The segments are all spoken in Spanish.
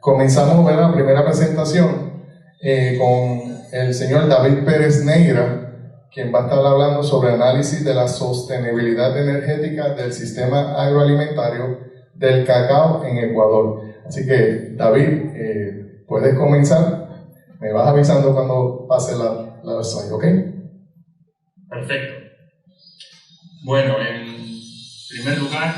Comenzamos la primera presentación con el señor David Pérez Neira, quien va a estar hablando sobre análisis de la sostenibilidad energética del sistema agroalimentario del cacao en Ecuador. Así que, David, puedes comenzar. Me vas avisando cuando pase la slide, ¿ok? Perfecto. Bueno, en primer lugar,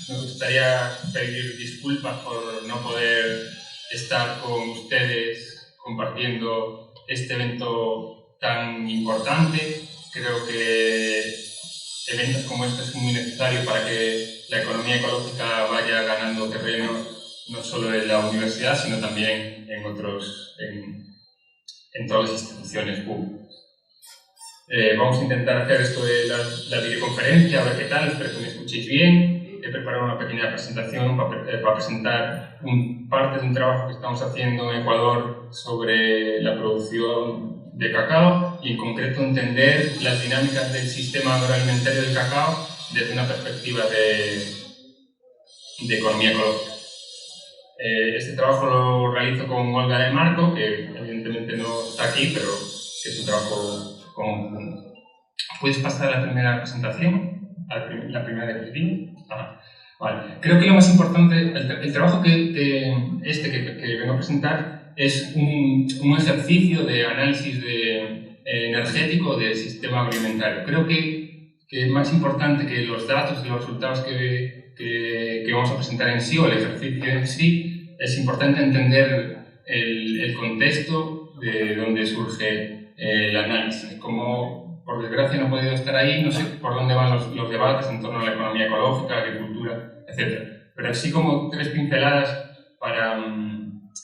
me gustaría pedir disculpas por no poder estar con ustedes compartiendo este evento tan importante. Creo que eventos como este son muy necesarios para que la economía ecológica vaya ganando terreno, no solo en la universidad, sino también en todas las instituciones públicas. Vamos a intentar hacer esto de la videoconferencia, a ver qué tal, espero que me escuchéis bien. He preparado una pequeña presentación para presentar parte de un trabajo que estamos haciendo en Ecuador sobre la producción de cacao y en concreto entender las dinámicas del sistema agroalimentario del cacao desde una perspectiva de economía ecológica. Este trabajo lo realizo con Olga de Marco, que evidentemente no está aquí, pero que es un trabajo conjunto. ¿Puedes pasar a la primera presentación? La primera diapositiva. Vale. Creo que lo más importante, el trabajo que vengo a presentar es un ejercicio de análisis energético del sistema agroalimentario. Creo que es más importante que los datos y los resultados que vamos a presentar en sí, o el ejercicio en sí, es importante entender el contexto de donde surge el análisis. Como por desgracia no he podido estar ahí, no sé por dónde van los debates en torno a la economía ecológica, agricultura, etc. Pero así como tres pinceladas para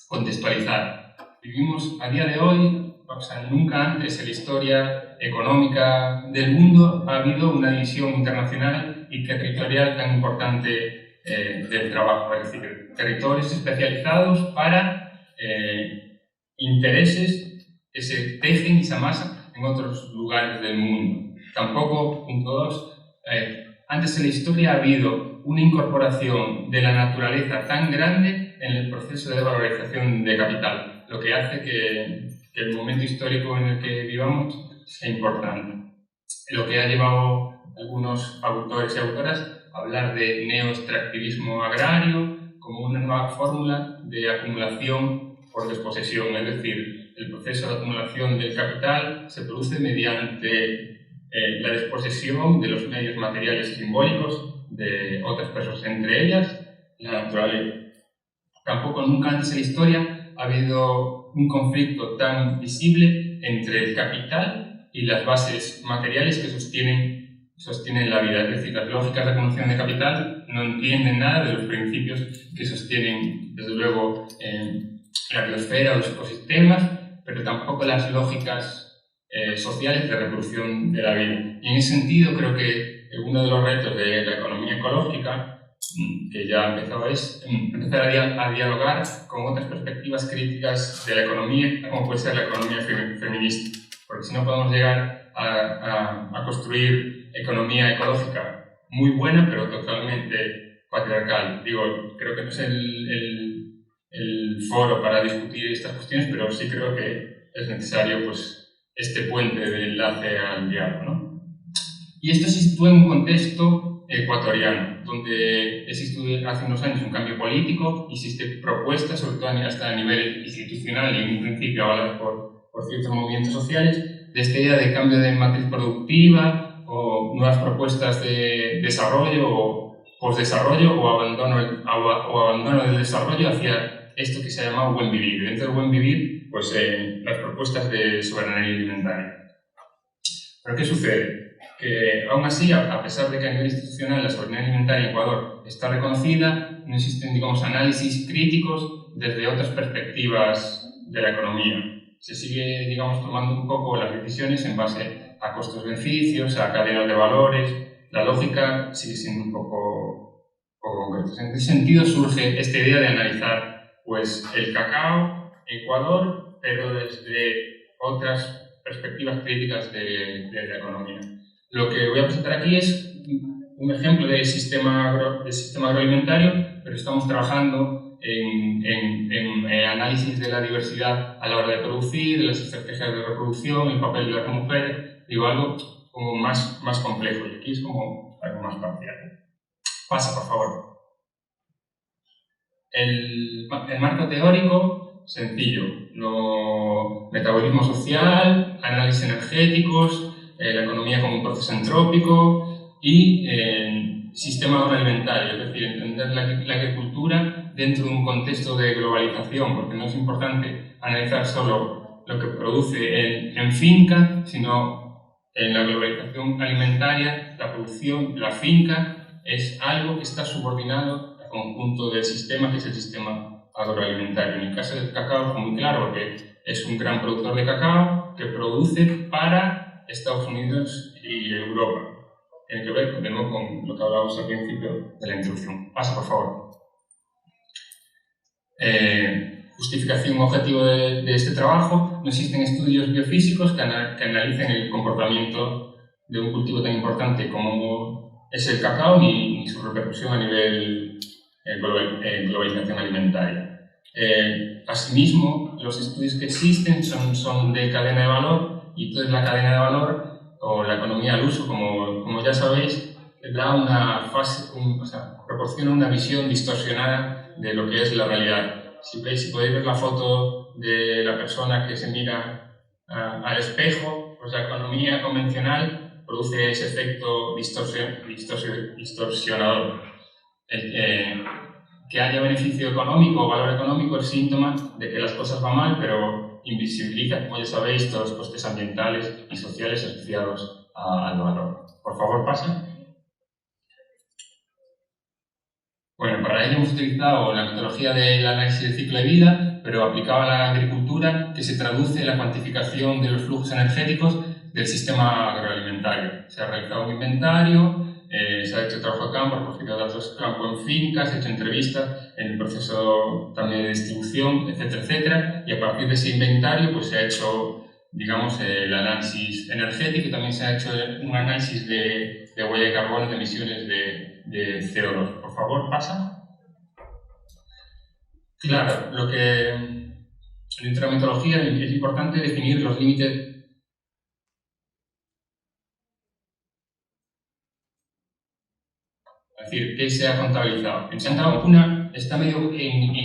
contextualizar. Vivimos a día de hoy, o sea, nunca antes en la historia económica del mundo ha habido una división internacional y territorial tan importante del trabajo, es decir, territorios especializados para intereses que se tejen y se amasan en otros lugares del mundo. Tampoco, punto 2, antes en la historia ha habido una incorporación de la naturaleza tan grande en el proceso de valorización de capital, lo que hace que el momento histórico en el que vivamos sea importante. Lo que ha llevado a algunos autores y autoras a hablar de neoextractivismo agrario como una nueva fórmula de acumulación por desposesión, es decir, el proceso de acumulación del capital se produce mediante la desposesión de los medios materiales y simbólicos de otras personas, entre ellas la naturaleza. Tampoco nunca antes en la historia ha habido un conflicto tan visible entre el capital y las bases materiales que sostienen la vida. Es decir, las lógicas de acumulación de capital no entienden nada de los principios que sostienen, desde luego, la biosfera o los ecosistemas, pero tampoco las lógicas sociales de reproducción de la vida. Y en ese sentido creo que uno de los retos de la economía ecológica, que ya ha empezado, es empezar a dialogar con otras perspectivas críticas de la economía, como puede ser la economía feminista, porque si no podemos llegar a construir economía ecológica muy buena, pero totalmente patriarcal. Creo que no es el foro para discutir estas cuestiones, pero sí creo que es necesario este puente de enlace al diálogo, ¿no? Y esto se sitúa en un contexto ecuatoriano, donde existe hace unos años un cambio político y existe propuestas, sobre todo hasta a nivel institucional y en un principio avaladas por ciertos movimientos sociales, de esta idea de cambio de matriz productiva o nuevas propuestas de desarrollo o posdesarrollo o abandono del desarrollo hacia esto que se ha llamado buen vivir. Dentro del buen vivir, las propuestas de soberanía alimentaria. ¿Pero qué sucede? Que aún así, a pesar de que a nivel institucional la soberanía alimentaria en Ecuador está reconocida, no existen, análisis críticos desde otras perspectivas de la economía. Se sigue, tomando un poco las decisiones en base a costos-beneficios, a cadenas de valores. La lógica sigue siendo un poco concreta. En ese sentido surge esta idea de analizar el cacao en Ecuador, pero desde otras perspectivas críticas de la economía. Lo que voy a presentar aquí es un ejemplo del sistema agroalimentario, pero estamos trabajando en análisis de la diversidad a la hora de producir, las estrategias de reproducción, el papel de las mujeres, digo, algo como más complejo, y aquí es como algo más parcial. Pasa, por favor. El marco teórico, sencillo. Metabolismo social, análisis energéticos, la economía como un proceso entrópico y sistema agroalimentario, es decir, entender la agricultura dentro de un contexto de globalización, porque no es importante analizar solo lo que produce en finca, sino en la globalización alimentaria, la producción, la finca, es algo que está subordinado al conjunto del sistema, que es el sistema agroalimentario. En el caso del cacao es muy claro, porque es un gran productor de cacao que produce para Estados Unidos y Europa. Tiene que ver de nuevo con lo que hablábamos al principio de la introducción. Pasa, por favor. Justificación objetivo de este trabajo. No existen estudios biofísicos que analicen el comportamiento de un cultivo tan importante como es el cacao ni su repercusión a nivel globalización alimentaria. Asimismo, los estudios que existen son de cadena de valor, y toda la cadena de valor o la economía al uso, como ya sabéis, da una fase, proporciona una visión distorsionada de lo que es la realidad. Si podéis ver la foto de la persona que se mira al espejo, pues la economía convencional produce ese efecto distorsionador. Que haya beneficio económico o valor económico es síntoma de que las cosas van mal, pero invisibiliza, como ya sabéis, todos los costes ambientales y sociales asociados al valor. Por favor, pasa. Bueno, para ello hemos utilizado la metodología del análisis del ciclo de vida, pero aplicada a la agricultura, que se traduce en la cuantificación de los flujos energéticos del sistema agroalimentario. Se ha realizado un inventario, se ha hecho trabajo de campo, recogido datos de campo en fincas, se ha hecho entrevistas en el proceso también de distribución, etcétera, etcétera, y a partir de ese inventario pues, se ha hecho, digamos, el análisis energético, y también se ha hecho un análisis de huella de carbono, de emisiones de CO2. Por favor, pasa. Claro, dentro de la metodología es importante definir los límites. Es decir, ¿qué se ha contabilizado? En Santa Vacuna está medio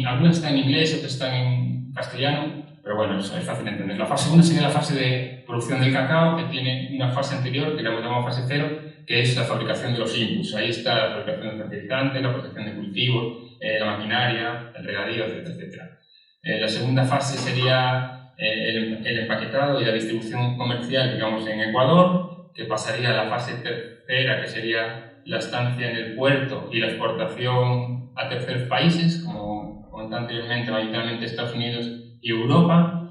algunas están en inglés, otras están en castellano, pero bueno, es fácil de entender. La fase 1 sería la fase de producción del cacao, que tiene una fase anterior, que la llamamos fase 0, que es la fabricación de los inputs. Ahí está la fabricación de fertilizantes, la protección de cultivos, la maquinaria, el regadío, etcétera, etcétera. La segunda fase sería el empaquetado y la distribución comercial, digamos, en Ecuador, que pasaría a la fase tercera, que sería la estancia en el puerto y la exportación a terceros países, como comentaba anteriormente, mayoritariamente Estados Unidos y Europa.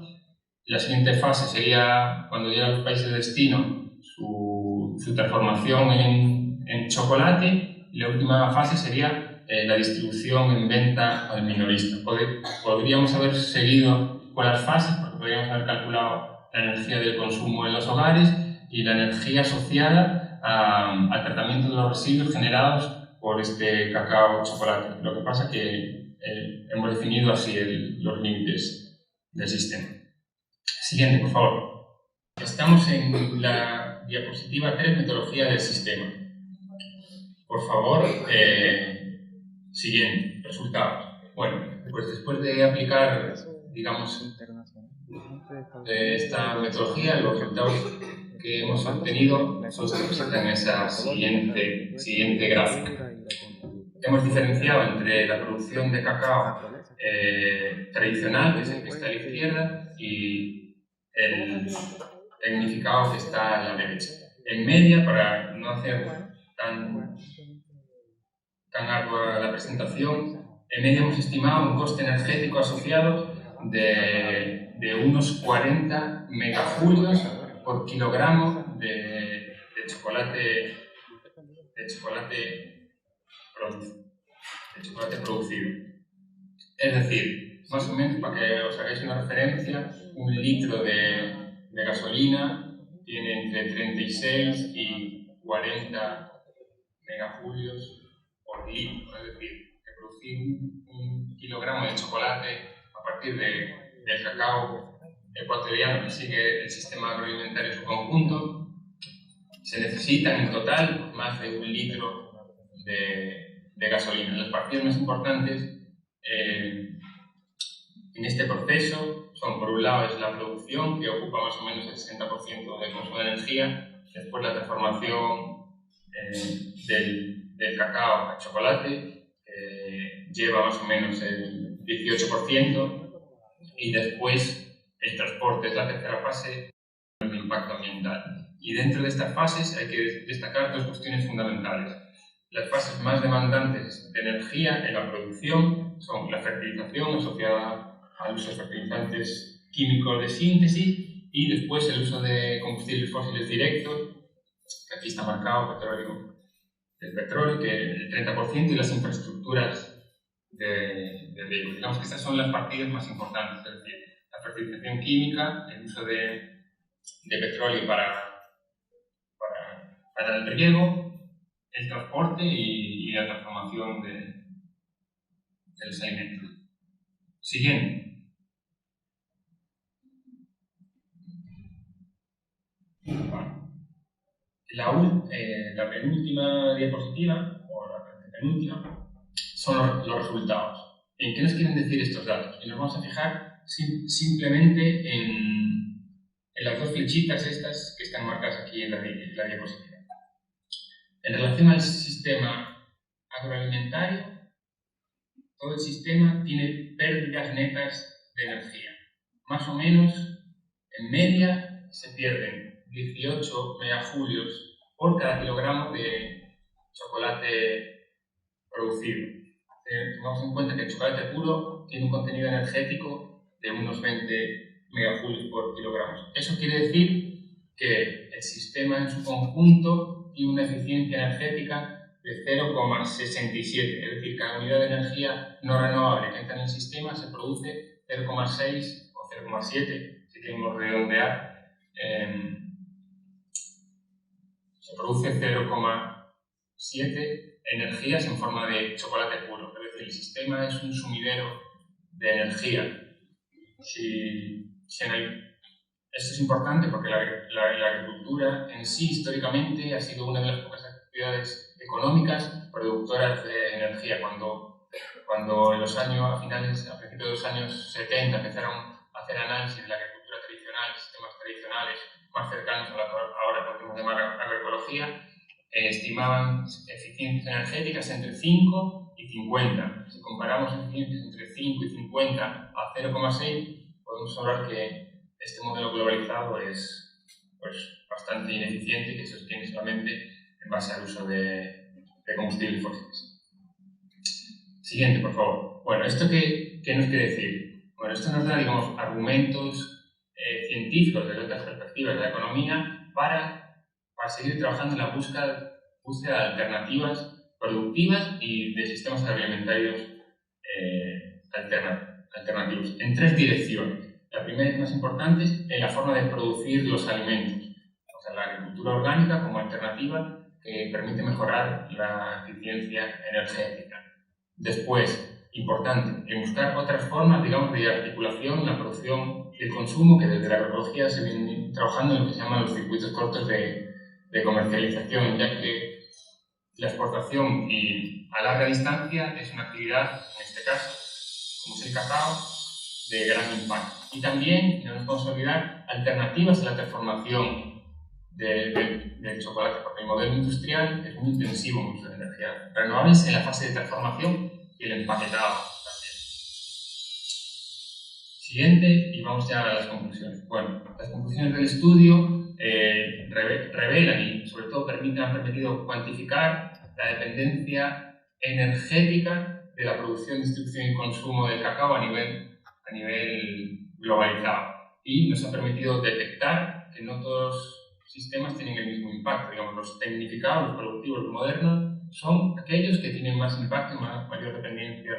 La siguiente fase sería, cuando llega a los países de destino, su transformación en chocolate, y la última fase sería la distribución en venta al minorista. Podríamos haber seguido con las fases, porque podríamos haber calculado la energía del consumo en los hogares y la energía asociada al tratamiento de los residuos generados por este cacao chocolate. Lo que pasa es que hemos definido así los límites del sistema. Siguiente, por favor. Estamos en la diapositiva 3, metodología del sistema. Por favor, siguiente, resultados. Bueno, pues después de aplicar, digamos, esta metodología, los resultados que hemos obtenido son los que presentan en esa siguiente gráfica. Hemos diferenciado entre la producción de cacao tradicional, que es el que está a la izquierda, y el tecnificado que está a la derecha. En media, para no hacer tan ardua la presentación, en media hemos estimado un coste energético asociado de unos 40 megajulios por kilogramo de chocolate producido. Es decir, más o menos, para que os hagáis una referencia, un litro de gasolina tiene entre 36 y 40 megajulios por litro. Es decir, que producir un kilogramo de chocolate a partir del cacao ecuatoriano que sigue el sistema agroalimentario en su conjunto, se necesitan en total más de 1 litro de gasolina. Las partidas más importantes en este proceso son, por un lado, es la producción, que ocupa más o menos el 60% del consumo de energía, después la transformación del cacao a chocolate, lleva más o menos el 18%, y después el transporte es la tercera fase del impacto ambiental. Y dentro de estas fases hay que destacar 2 cuestiones fundamentales. Las fases más demandantes de energía en la producción son la fertilización, asociada al uso de fertilizantes químicos de síntesis, y después el uso de combustibles fósiles directos, que aquí está marcado el petróleo, que el 30%, y las infraestructuras de riego. Digamos que estas son las partidas más importantes, es decir, la fertilización química, el uso de petróleo para el riego, el transporte y la transformación de los alimentos. Siguiente. La penúltima diapositiva, o la penúltima, son los resultados. ¿En qué nos quieren decir estos datos? Y nos vamos a fijar simplemente en las 2 flechitas estas que están marcadas aquí en la diapositiva. En relación al sistema agroalimentario, todo el sistema tiene pérdidas netas de energía. Más o menos, en media, se pierden 18 megajulios por cada kilogramo de chocolate producido. Tengamos en cuenta que el chocolate puro tiene un contenido energético de unos 20 megajulios por kilogramo. Eso quiere decir que el sistema en su conjunto tiene una eficiencia energética de 0,67, es decir, cada unidad de energía no renovable que entra en el sistema se produce 0,6 o 0,7, si queremos redondear, se produce 0,7 energías en forma de chocolate puro, es decir, el sistema es un sumidero de energía. Esto es importante porque la agricultura en sí, históricamente, ha sido una de las pocas actividades económicas productoras de energía. Cuando a principios de los años 70 empezaron a hacer análisis de la agricultura tradicional, sistemas tradicionales más cercanos a lo que ahora podemos llamar agroecología, estimaban eficiencias energéticas entre 5 y 50. Si comparamos eficiencias entre 5 y 50 a 0,6, podemos hablar que este modelo globalizado es bastante ineficiente y que se sostiene solamente en base al uso de combustibles fósiles. Siguiente, por favor. Bueno, ¿esto qué nos quiere decir? Bueno, esto nos da, digamos, argumentos científicos desde otras perspectivas de la economía para seguir trabajando en la búsqueda de alternativas productivas y de sistemas agroalimentarios alternativos en 3 direcciones. La primera y más importante es en la forma de producir los alimentos, o sea, la agricultura orgánica como alternativa que permite mejorar la eficiencia energética. Después, importante, en buscar otras formas, digamos, de articulación, la producción y el consumo, que desde la agroecología se viene trabajando en lo que se llaman los circuitos cortos de comercialización, ya que la exportación y a larga distancia es una actividad, en este caso, como es el cacao, de gran impacto. Y también, no nos podemos olvidar, alternativas a la transformación del chocolate, porque el modelo industrial es muy intensivo en uso de energías renovables en la fase de transformación y el empaquetado también. Siguiente, y vamos ya a las conclusiones. Bueno, las conclusiones del estudio revelan y sobre todo han permitido cuantificar la dependencia energética de la producción, distribución y consumo del cacao a nivel globalizado, y nos ha permitido detectar que no todos los sistemas tienen el mismo impacto. Digamos, los tecnificados, los productivos, los modernos, son aquellos que tienen más impacto y mayor dependencia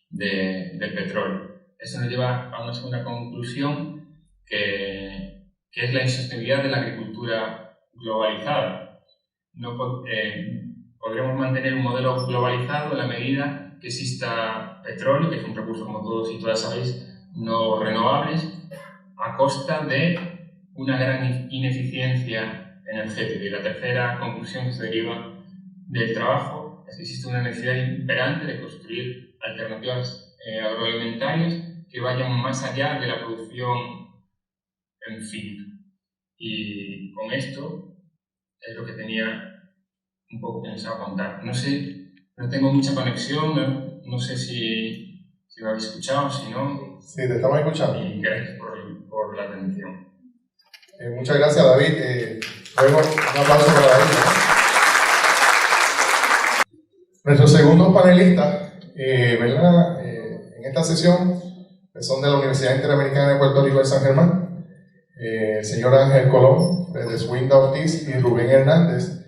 del petróleo. Eso nos lleva a una segunda conclusión, que es la insostenibilidad de la agricultura globalizada. No podremos mantener un modelo globalizado en la medida que exista petróleo, que es un recurso, como todos y todas sabéis, no renovables, a costa de una gran ineficiencia energética. Y la tercera conclusión que se deriva del trabajo es que existe una necesidad imperante de construir alternativas agroalimentarias que vayan más allá de la producción en finca. Y con esto es lo que tenía un poco pensado contar. No sé, no tengo mucha conexión, no sé si me habéis escuchado, si no. Sí, te estamos escuchando. Y gracias por la atención. Muchas gracias, David. Luego, un aplauso para David. Nuestros segundos panelistas, ¿verdad? En esta sesión son de la Universidad Interamericana de Puerto Rico de San Germán, el señor Ángel Colón, Fredeswinda Ortiz y Rubén Hernández,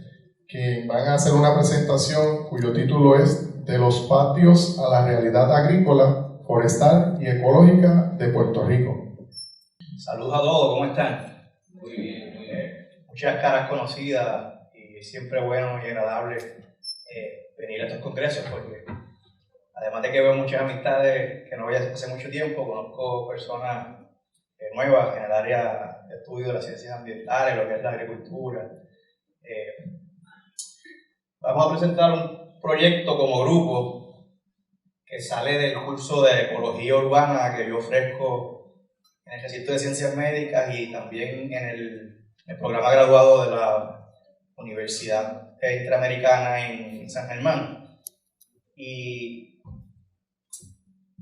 que van a hacer una presentación cuyo título es De los patios a la realidad agrícola, forestal y ecológica de Puerto Rico. Saludos a todos, ¿cómo están? Muy bien, muy bien. Muchas caras conocidas y siempre bueno y agradable venir a estos congresos porque además de que veo muchas amistades que no veía hace mucho tiempo, conozco personas nuevas en el área de estudio de las ciencias ambientales, lo que es la agricultura. Vamos a presentar un proyecto como grupo que sale del curso de Ecología Urbana que yo ofrezco en el recinto de Ciencias Médicas y también en el programa graduado de la Universidad Interamericana en San Germán. Y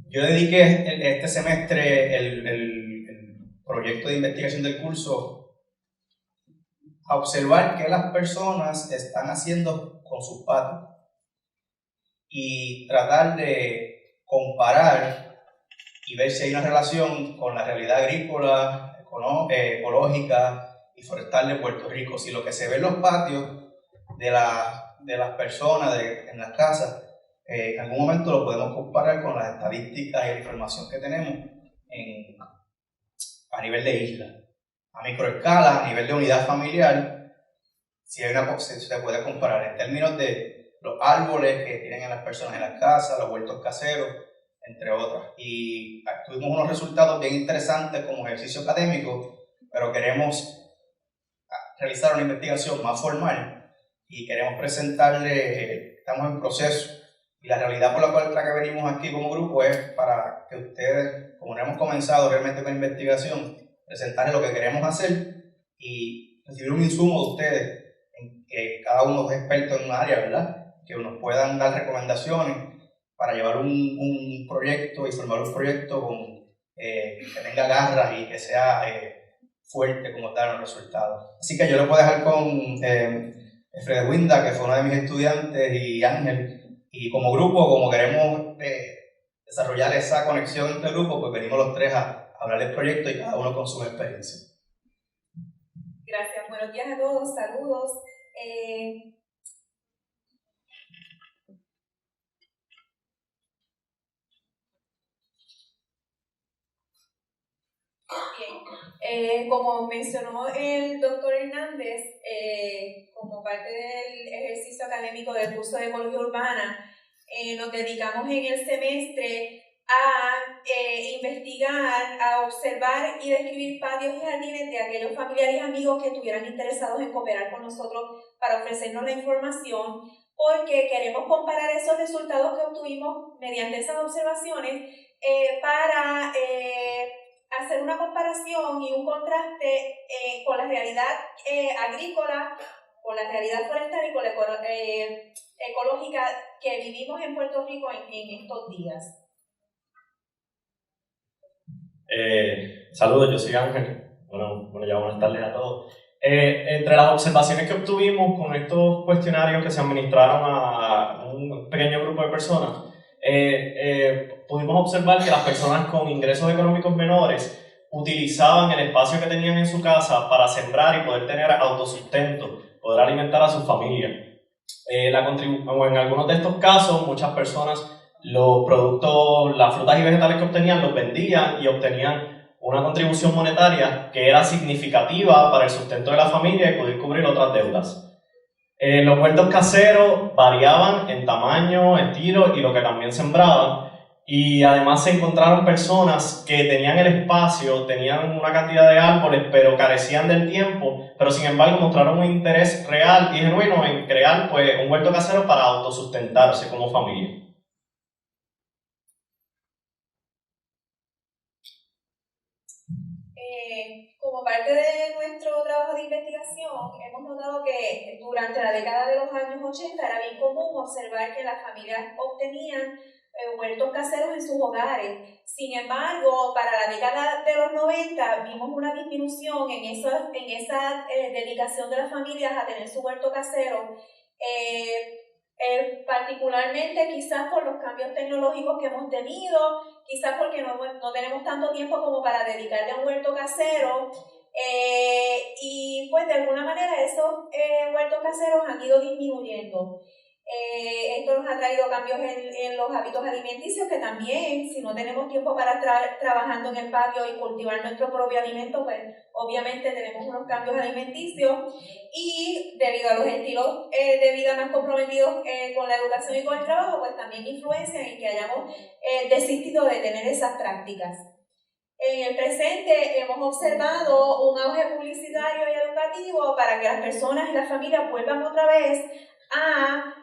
yo dediqué este semestre el proyecto de investigación del curso a observar qué las personas están haciendo con sus patios y tratar de comparar y ver si hay una relación con la realidad agrícola, ecológica y forestal de Puerto Rico. Si lo que se ve en los patios de las personas en las casas, en algún momento lo podemos comparar con las estadísticas y la información que tenemos a nivel de isla. A microescala, a nivel de unidad familiar, si hay se puede comparar en términos de los árboles que tienen las personas en las casas, los huertos caseros, entre otras. Y tuvimos unos resultados bien interesantes como ejercicio académico, pero queremos realizar una investigación más formal y queremos presentarle, estamos en proceso, y la realidad por la que venimos aquí como grupo es para que ustedes, como no hemos comenzado realmente con la investigación, presentarles lo que queremos hacer y recibir un insumo de ustedes, que cada uno es experto en un área, ¿verdad? Que nos puedan dar recomendaciones para llevar un proyecto y formar un proyecto que tenga garras y que sea fuerte como tal en los resultados. Así que yo lo puedo dejar con Fredeswinda, que fue uno de mis estudiantes, y Ángel, y como grupo, como queremos desarrollar esa conexión entre grupos, pues venimos los tres a hablar del proyecto y cada uno con su experiencia. Gracias, buenos días a todos, saludos. Bien, como mencionó el doctor Hernández, como parte del ejercicio académico del curso de Ecología Urbana, nos dedicamos en el semestre a investigar, a observar y describir patios y jardines de aquellos familiares y amigos que estuvieran interesados en cooperar con nosotros para ofrecernos la información, porque queremos comparar esos resultados que obtuvimos mediante esas observaciones para hacer una comparación y un contraste con la realidad agrícola, con la realidad forestal y con la ecológica que vivimos en Puerto Rico en estos días. Saludos, yo soy Ángel. Bueno, ya buenas tardes a todos. Entre las observaciones que obtuvimos con estos cuestionarios que se administraron a un pequeño grupo de personas, pudimos observar que las personas con ingresos económicos menores utilizaban el espacio que tenían en su casa para sembrar y poder tener autosustento, poder alimentar a su familia. En algunos de estos casos, muchas personas los productos, las frutas y vegetales que obtenían, los vendían y obtenían una contribución monetaria que era significativa para el sustento de la familia y poder cubrir otras deudas. Los huertos caseros variaban en tamaño, estilo y lo que también sembraban. Y además se encontraron personas que tenían el espacio, tenían una cantidad de árboles, pero carecían del tiempo, pero sin embargo mostraron un interés real y genuino en crear pues, un huerto casero para autosustentarse como familia. Como parte de nuestro trabajo de investigación, hemos notado que durante la década de los años 80 era bien común observar que las familias obtenían huertos caseros en sus hogares. Sin embargo, para la década de los 90 vimos una disminución en esa dedicación de las familias a tener su huerto casero, particularmente quizás por los cambios tecnológicos que hemos tenido, quizás porque no tenemos tanto tiempo como para dedicarle a un huerto casero, y pues de alguna manera esos huertos caseros han ido disminuyendo. Esto nos ha traído cambios en los hábitos alimenticios, que también, si no tenemos tiempo para estar trabajando en el patio y cultivar nuestro propio alimento, pues obviamente tenemos unos cambios alimenticios, y debido a los estilos de vida más comprometidos con la educación y con el trabajo, pues también influencian en que hayamos desistido de tener esas prácticas. En el presente hemos observado un auge publicitario y educativo para que las personas y las familias vuelvan otra vez a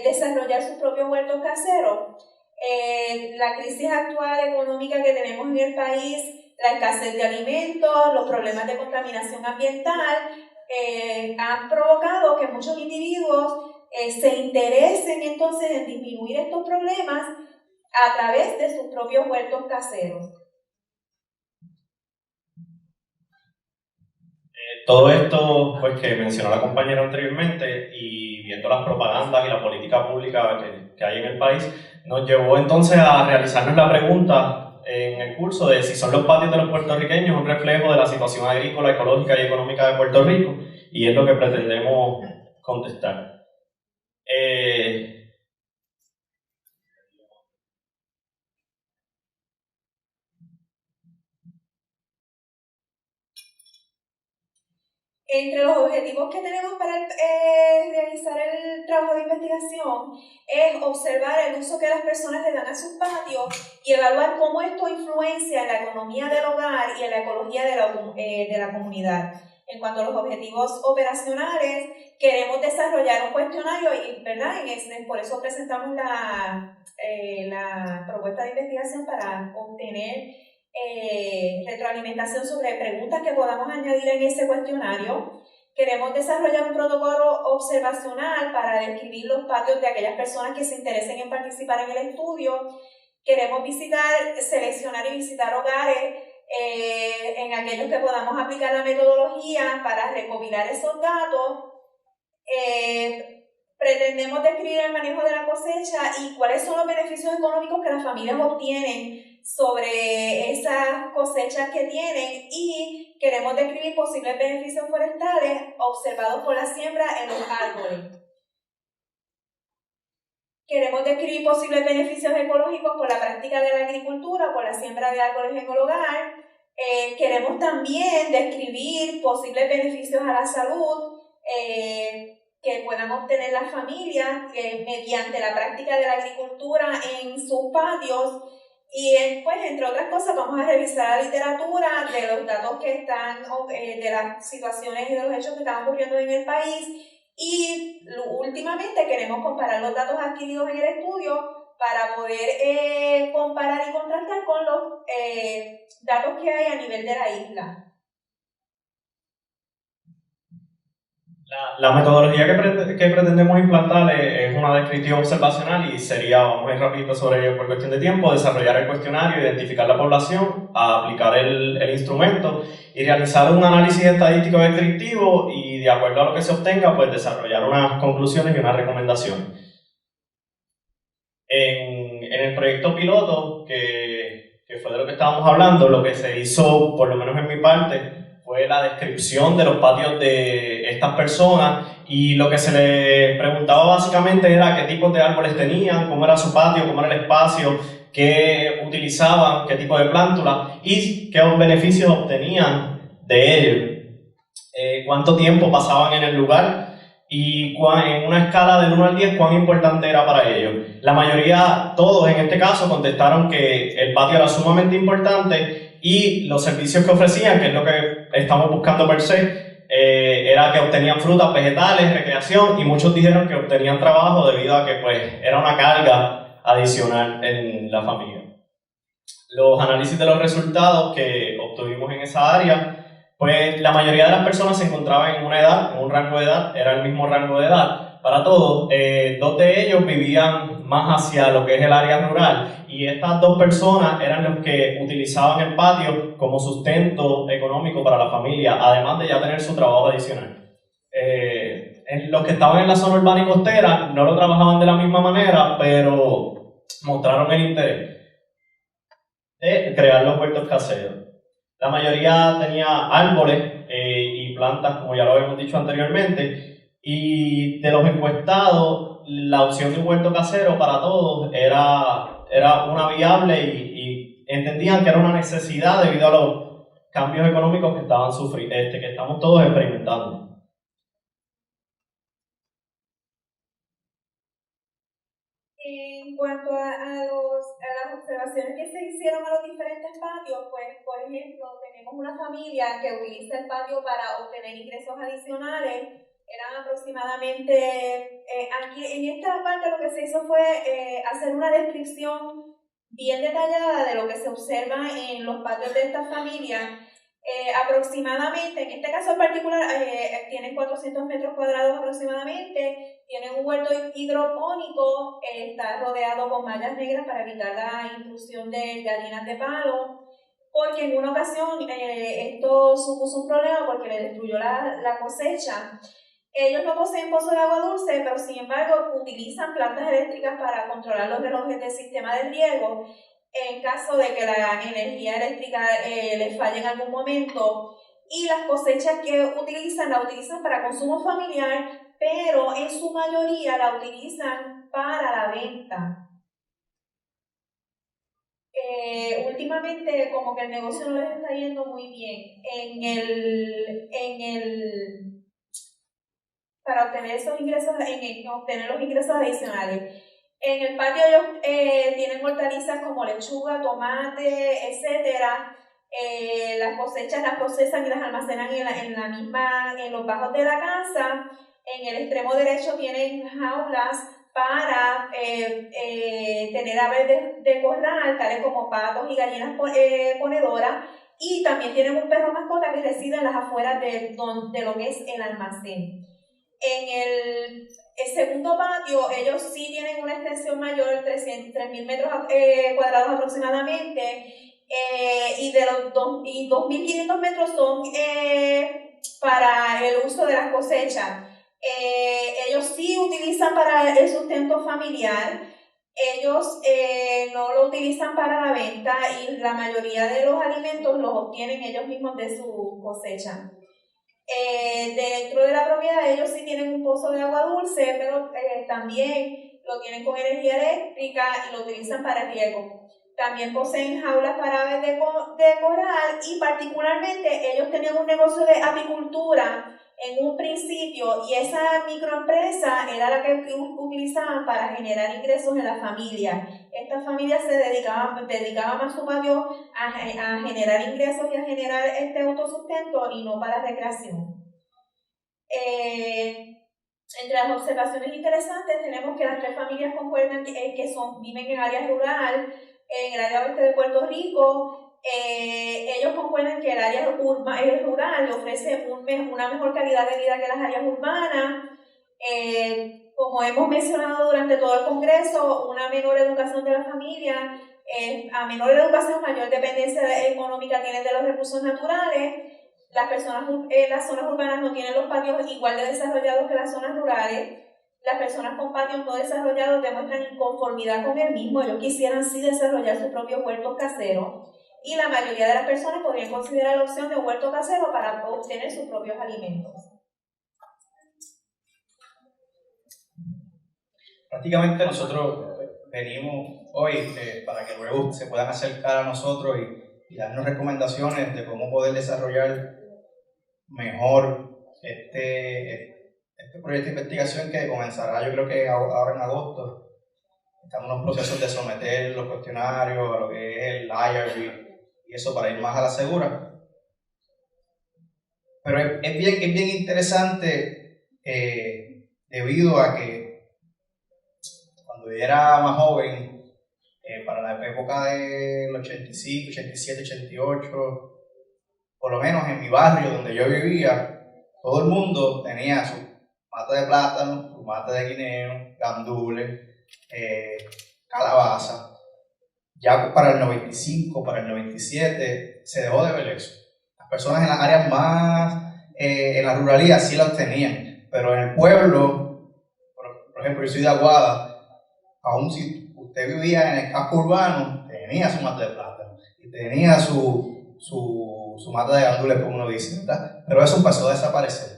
desarrollar sus propios huertos caseros. La crisis actual económica que tenemos en el país, la escasez de alimentos, los problemas de contaminación ambiental, han provocado que muchos individuos se interesen entonces en disminuir estos problemas a través de sus propios huertos caseros. Todo esto pues, que mencionó la compañera anteriormente, y viendo las propagandas y la política pública que hay en el país, nos llevó entonces a realizarnos la pregunta en el curso de si son los patios de los puertorriqueños un reflejo de la situación agrícola, ecológica y económica de Puerto Rico, y es lo que pretendemos contestar. Entre los objetivos que tenemos para realizar el trabajo de investigación es observar el uso que las personas le dan a sus patios y evaluar cómo esto influencia en la economía del hogar y en la ecología de la comunidad. En cuanto a los objetivos operacionales, queremos desarrollar un cuestionario y, ¿verdad? Por eso presentamos la propuesta de investigación para obtener retroalimentación sobre preguntas que podamos añadir en ese cuestionario. Queremos desarrollar un protocolo observacional para describir los patios de aquellas personas que se interesen en participar en el estudio. Queremos seleccionar y visitar hogares en aquellos que podamos aplicar la metodología para recopilar esos datos. Pretendemos describir el manejo de la cosecha y cuáles son los beneficios económicos que las familias obtienen sobre esas cosechas que tienen, y queremos describir posibles beneficios forestales observados por la siembra en los árboles. Queremos describir posibles beneficios ecológicos por la práctica de la agricultura, por la siembra de árboles en el hogar. Queremos también describir posibles beneficios a la salud que puedan obtener las familias mediante la práctica de la agricultura en sus patios. Y pues, entre otras cosas, vamos a revisar la literatura de los datos que están, de las situaciones y de los hechos que están ocurriendo en el país, y últimamente queremos comparar los datos adquiridos en el estudio para poder comparar y contrastar con los datos que hay a nivel de la isla. La metodología que pretendemos implantar es una descriptiva observacional, y sería, vamos a ir rapidito sobre ello por cuestión de tiempo, desarrollar el cuestionario, identificar la población, aplicar el instrumento y realizar un análisis estadístico descriptivo, y de acuerdo a lo que se obtenga, pues desarrollar unas conclusiones y unas recomendaciones. En el proyecto piloto, que fue de lo que estábamos hablando, lo que se hizo, por lo menos en mi parte, fue la descripción de los patios de estas personas, y lo que se les preguntaba básicamente era qué tipos de árboles tenían, cómo era su patio, cómo era el espacio, qué utilizaban, qué tipo de plántulas y qué beneficios obtenían de ello, cuánto tiempo pasaban en el lugar, y en una escala del 1 al 10, cuán importante era para ellos. La mayoría, todos en este caso, contestaron que el patio era sumamente importante y los servicios que ofrecían, que es lo que estamos buscando per se, era que obtenían frutas, vegetales, recreación, y muchos dijeron que obtenían trabajo debido a que pues, era una carga adicional en la familia. Los análisis de los resultados que obtuvimos en esa área, pues la mayoría de las personas se encontraban en una edad, en un rango de edad, era el mismo rango de edad para todos. 2 de ellos vivían más hacia lo que es el área rural, y estas 2 personas eran los que utilizaban el patio como sustento económico para la familia, además de ya tener su trabajo adicional. Los que estaban en la zona urbana y costera no lo trabajaban de la misma manera, pero mostraron el interés de crear los huertos caseros. La mayoría tenía árboles y plantas, como ya lo habíamos dicho anteriormente, y de los encuestados, la opción de un huerto casero para todos era una viable y entendían que era una necesidad debido a los cambios económicos que estaban que estamos todos experimentando. En cuanto a las observaciones que se hicieron a los diferentes patios, pues, por ejemplo, tenemos una familia que utiliza el patio para obtener ingresos adicionales. Eran aproximadamente, aquí en esta parte lo que se hizo fue hacer una descripción bien detallada de lo que se observa en los patios de esta familia. Aproximadamente, en este caso en particular, tienen 400 metros cuadrados aproximadamente, tienen un huerto hidropónico, está rodeado con mallas negras para evitar la intrusión de gallinas de palo, porque en una ocasión esto supuso un problema porque le destruyó la cosecha. Ellos no poseen pozo de agua dulce, pero sin embargo utilizan plantas eléctricas para controlar los relojes del sistema de riego. En caso de que la energía eléctrica les falle en algún momento, y las cosechas que utilizan, la utilizan para consumo familiar, pero en su mayoría la utilizan para la venta. Últimamente como que el negocio no les está yendo muy bien para obtener esos ingresos, obtener los ingresos adicionales. En el patio ellos tienen hortalizas como lechuga, tomate, etcétera. Las cosechas las procesan y las almacenan en los bajos de la casa. En el extremo derecho tienen jaulas para tener aves de corral, tales como patos y gallinas ponedoras. Y también tienen un perro mascota que reside en las afueras de lo que es el almacén. En el segundo patio, ellos sí tienen una extensión mayor, 3.000 metros cuadrados aproximadamente, y de los 2.500 metros son para el uso de las cosechas. Ellos sí utilizan para el sustento familiar, ellos no lo utilizan para la venta, y la mayoría de los alimentos los obtienen ellos mismos de su cosecha. Dentro de la propiedad ellos sí tienen un pozo de agua dulce, pero también lo tienen con energía eléctrica y lo utilizan para riego. También poseen jaulas para aves de corral, y particularmente ellos tenían un negocio de apicultura en un principio, y esa microempresa era la que utilizaban para generar ingresos en la familia. Esta familia se dedicaba más su patio a generar ingresos y a generar este autosustento, y no para recreación. Entre las observaciones interesantes tenemos que las 3 familias concuerdan que viven en áreas rurales, en el área oeste de Puerto Rico. Ellos concuerdan que el área rural le ofrece una mejor calidad de vida que las áreas urbanas. Como hemos mencionado durante todo el Congreso, una menor educación de la familia, a menor educación, mayor dependencia económica tienen de los recursos naturales. Las personas en las zonas urbanas no tienen los patios igual de desarrollados que las zonas rurales. Las personas con patios no desarrollados demuestran inconformidad con el mismo. Ellos quisieran sí desarrollar sus propios huertos caseros, y la mayoría de las personas podrían considerar la opción de un huerto casero para obtener sus propios alimentos. Prácticamente nosotros venimos hoy para que luego se puedan acercar a nosotros y darnos recomendaciones de cómo poder desarrollar mejor este proyecto de investigación que comenzará yo creo que ahora en agosto. Estamos en los procesos de someter los cuestionarios a lo que es el IRB y eso para ir más a la segura. Pero es bien interesante debido a que cuando yo era más joven, para la época del 85, 87, 88, por lo menos en mi barrio donde yo vivía, todo el mundo tenía su mata de plátano, su mata de guineo, gandules, calabaza. Ya para el 95, para el 97, se dejó de ver eso. Las personas en las áreas más, en la ruralidad sí las tenían, pero en el pueblo, por ejemplo, yo soy de Aguada, aún si usted vivía en el casco urbano, tenía su mata de plátano, y tenía su mata de gandules, como uno dice, ¿verdad? Pero eso empezó a desaparecer.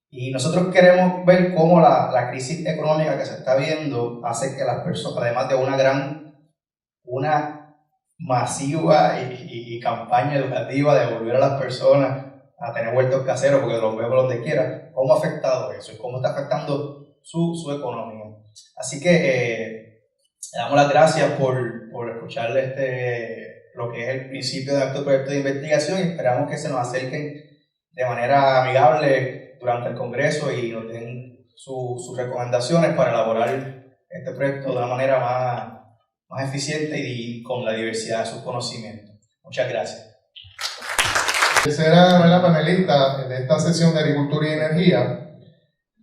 Y nosotros queremos ver cómo la crisis económica que se está viendo hace que las personas, además de una masiva y campaña educativa de volver a las personas a tener huertos caseros, porque los vemos donde quiera, cómo ha afectado eso y cómo está afectando su economía. Así que le damos las gracias por escuchar lo que es el principio de este proyecto de investigación y esperamos que se nos acerquen de manera amigable durante el Congreso y nos den sus recomendaciones para elaborar este proyecto de una manera más eficiente y con la diversidad de sus conocimientos. Muchas gracias. Tercera la panelista de esta sesión de Agricultura y Energía,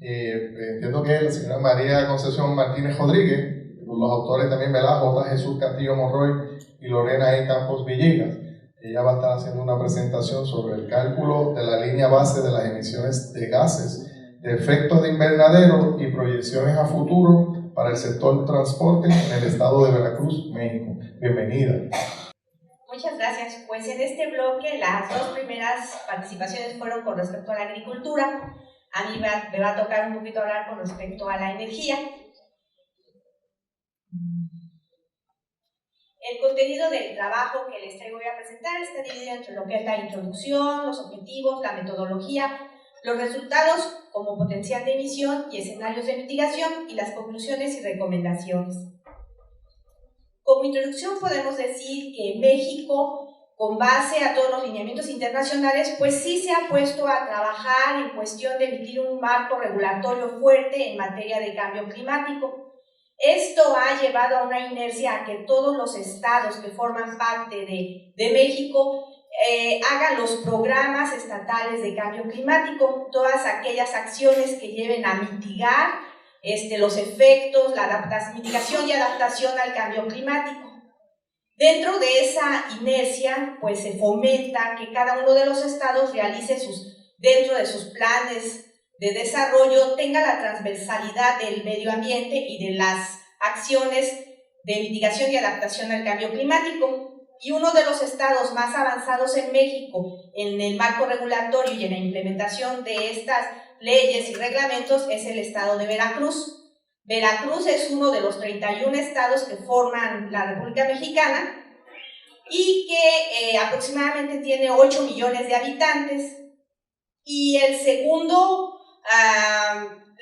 entiendo que es la señora María Concepción Martínez Rodríguez, los autores también, ¿verdad? J. Jesús Castillo Monroy y Lorena E. Campos Villegas. Ella va a estar haciendo una presentación sobre el cálculo de la línea base de las emisiones de gases de efecto de invernadero y proyecciones a futuro para el sector transporte en el estado de Veracruz, México. Bienvenida. Muchas gracias. Pues en este bloque las dos primeras participaciones fueron con respecto a la agricultura. A mí me va a tocar un poquito hablar con respecto a la energía. El contenido del trabajo que les voy a presentar está dividido entre lo que es la introducción, los objetivos, la metodología, los resultados como potencial de emisión y escenarios de mitigación y las conclusiones y recomendaciones. Como introducción podemos decir que México, con base a todos los lineamientos internacionales, pues sí se ha puesto a trabajar en cuestión de emitir un marco regulatorio fuerte en materia de cambio climático. Esto ha llevado a una inercia a que todos los estados que forman parte de México hagan los programas estatales de cambio climático, todas aquellas acciones que lleven a mitigar los efectos, mitigación y adaptación al cambio climático. Dentro de esa inercia, pues se fomenta que cada uno de los estados realice dentro de sus planes de desarrollo tenga la transversalidad del medio ambiente y de las acciones de mitigación y adaptación al cambio climático. Y uno de los estados más avanzados en México en el marco regulatorio y en la implementación de estas leyes y reglamentos es el estado de Veracruz. Veracruz es uno de los 31 estados que forman la República Mexicana y que aproximadamente tiene 8 millones de habitantes. Y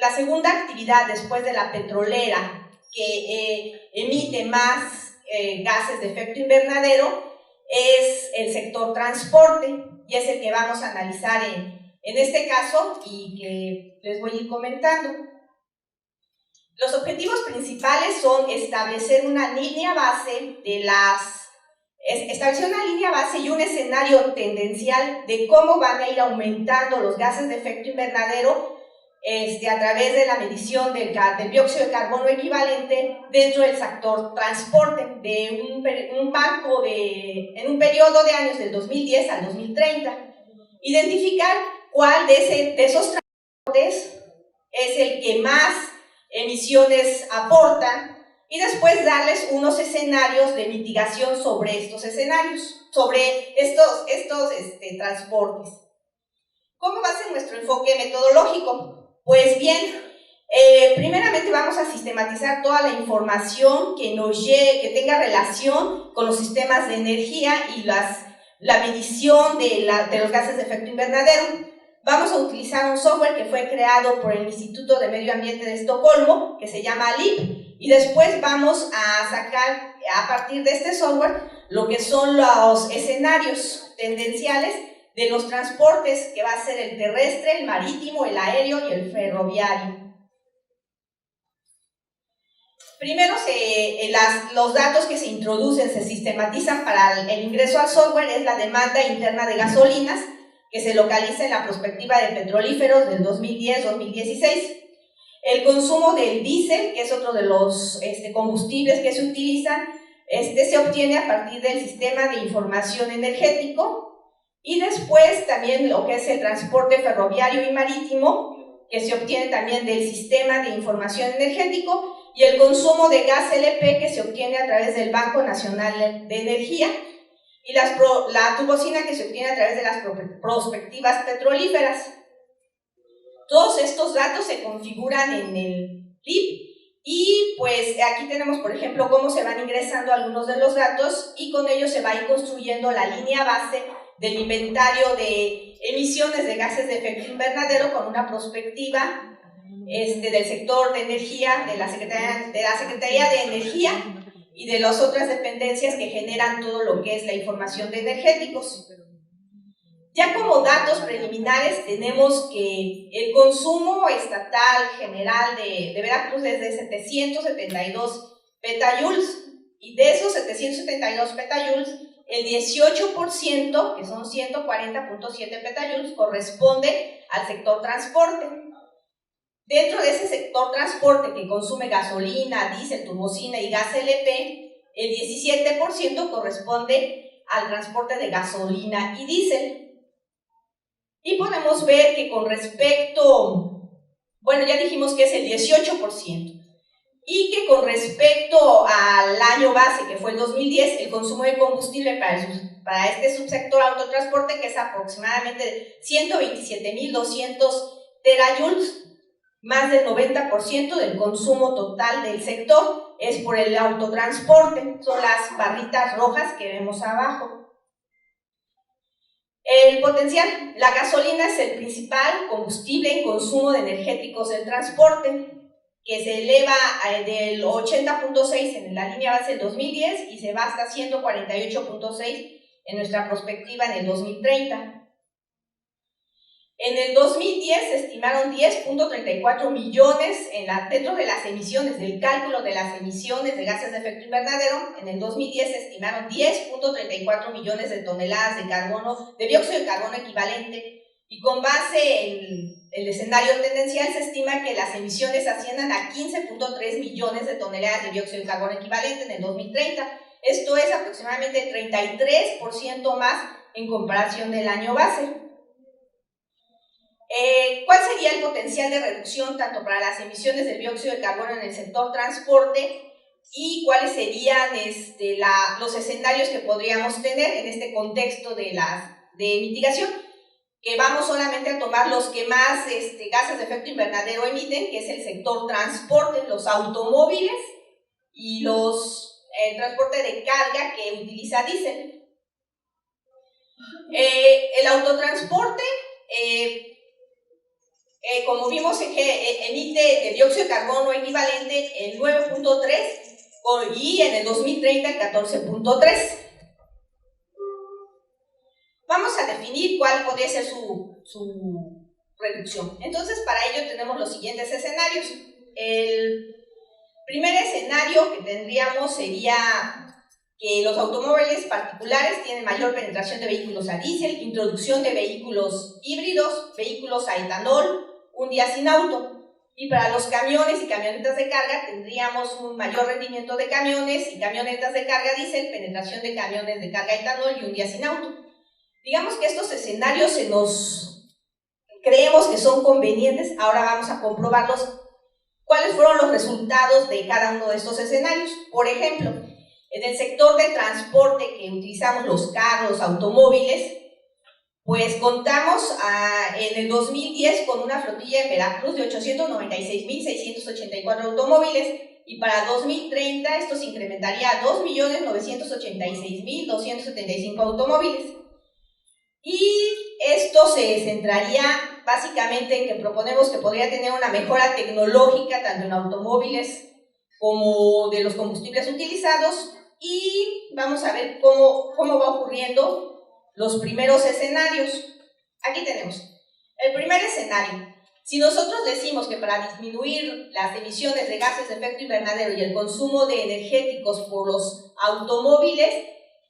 la segunda actividad después de la petrolera que emite más gases de efecto invernadero es el sector transporte y es el que vamos a analizar en este caso y que les voy a ir comentando. Los objetivos principales son establecer una línea base y un escenario tendencial de cómo van a ir aumentando los gases de efecto invernadero a través de la medición del dióxido de carbono equivalente dentro del sector transporte en un periodo de años del 2010 al 2030. Identificar cuál de esos transportes es el que más emisiones aporta y después darles unos escenarios de mitigación sobre estos escenarios, sobre estos transportes. ¿Cómo va a ser nuestro enfoque metodológico? Pues bien, primeramente vamos a sistematizar toda la información que tenga relación con los sistemas de energía y la medición de los gases de efecto invernadero. vamos a utilizar un software que fue creado por el Instituto de Medio Ambiente de Estocolmo, que se llama LEAP, y después vamos a sacar a partir de este software lo que son los escenarios tendenciales de los transportes, que va a ser el terrestre, el marítimo, el aéreo y el ferroviario. Primero, los datos que se introducen, se sistematizan para el ingreso al software, es la demanda interna de gasolinas, que se localiza en la prospectiva de petrolíferos del 2010-2016. El consumo del diésel, que es otro de los combustibles que se utilizan, se obtiene a partir del sistema de información energético. Y después también lo que es el transporte ferroviario y marítimo, que se obtiene también del sistema de información energético, y el consumo de gas LP, que se obtiene a través del Banco Nacional de Energía, y la turbocina, que se obtiene a través de las prospectivas petrolíferas. Todos estos datos se configuran en el LEAP, y pues aquí tenemos, por ejemplo, cómo se van ingresando algunos de los datos, y con ello se va a ir construyendo la línea base del inventario de emisiones de gases de efecto invernadero con una prospectiva del sector de energía, de la Secretaría de Energía y de las otras dependencias que generan todo lo que es la información de energéticos. Ya como datos preliminares tenemos que el consumo estatal general de Veracruz es de 772 petayoules, y de esos 772 petayoules, el 18%, que son 140.7 petayoules, corresponde al sector transporte. Dentro de ese sector transporte que consume gasolina, diésel, turbocina y gas LP, el 17% corresponde al transporte de gasolina y diésel. Y podemos ver que con respecto, bueno, ya dijimos que es el 18%, y que con respecto al año base, que fue el 2010, el consumo de combustible para este subsector autotransporte, que es aproximadamente 127.200 terajoules, más del 90% del consumo total del sector es por el autotransporte, son las barritas rojas que vemos abajo. El potencial, la gasolina es el principal combustible en consumo de energéticos del transporte, que se eleva del 80.6 en la línea base del 2010 y se va hasta 148.6 en nuestra prospectiva en el 2030. En el 2010 se estimaron 10.34 millones dentro de las emisiones, del cálculo de las emisiones de gases de efecto invernadero. En el 2010 se estimaron 10.34 millones de toneladas de carbono, de dióxido de carbono equivalente, y con base en el escenario tendencial se estima que las emisiones asciendan a 15.3 millones de toneladas de dióxido de carbono equivalente en el 2030. Esto es aproximadamente 33% más en comparación del año base. ¿Cuál sería el potencial de reducción tanto para las emisiones de dióxido de carbono en el sector transporte, y cuáles serían los escenarios que podríamos tener en este contexto de mitigación? Que vamos solamente a tomar los que más gases de efecto invernadero emiten, que es el sector transporte, los automóviles y el transporte de carga que utiliza diésel. El autotransporte, como vimos, emite de dióxido de carbono equivalente el 9.3 y en el 2030 el 14.3. Vamos a definir cuál podría ser su reducción. Entonces, para ello tenemos los siguientes escenarios. El primer escenario que tendríamos sería que los automóviles particulares tienen mayor penetración de vehículos a diésel, introducción de vehículos híbridos, vehículos a etanol, un día sin auto. Y para los camiones y camionetas de carga tendríamos un mayor rendimiento de camiones y camionetas de carga diésel, penetración de camiones de carga etanol y un día sin auto. Digamos que estos escenarios creemos que son convenientes. Ahora vamos a comprobarlos, cuáles fueron los resultados de cada uno de estos escenarios. Por ejemplo, en el sector de transporte que utilizamos los carros, automóviles, pues contamos en el 2010 con una flotilla en Veracruz de 896.684 automóviles, y para 2030 esto se incrementaría a 2.986.275 automóviles. Y esto se centraría básicamente que proponemos que podría tener una mejora tecnológica tanto en automóviles como de los combustibles utilizados, y vamos a ver cómo va ocurriendo los primeros escenarios. Aquí tenemos el primer escenario. Si nosotros decimos que para disminuir las emisiones de gases de efecto invernadero y el consumo de energéticos por los automóviles,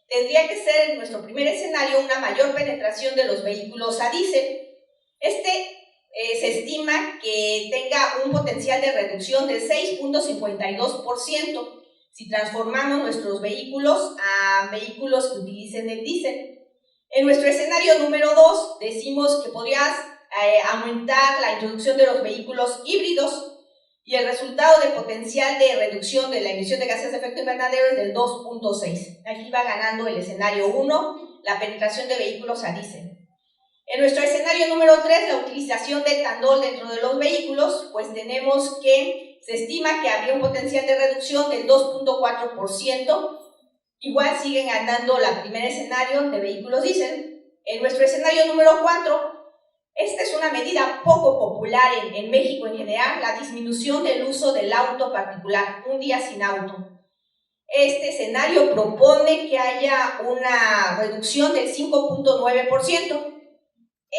tendría que ser en nuestro primer escenario una mayor penetración de los vehículos a diésel. Se estima que tenga un potencial de reducción de 6.52% si transformamos nuestros vehículos a vehículos que utilicen el diésel. En nuestro escenario número 2 decimos que podría aumentar la introducción de los vehículos híbridos, y el resultado de potencial de reducción de la emisión de gases de efecto invernadero es del 2.6. Aquí va ganando el escenario 1, la penetración de vehículos a diésel. En nuestro escenario número 3, la utilización de etanol dentro de los vehículos, pues tenemos que se estima que habría un potencial de reducción del 2.4%. Igual siguen ganando el primer escenario de vehículos diésel. En nuestro escenario número 4, esta es una medida poco popular en México en general, la disminución del uso del auto particular, un día sin auto. Este escenario propone que haya una reducción del 5.9%.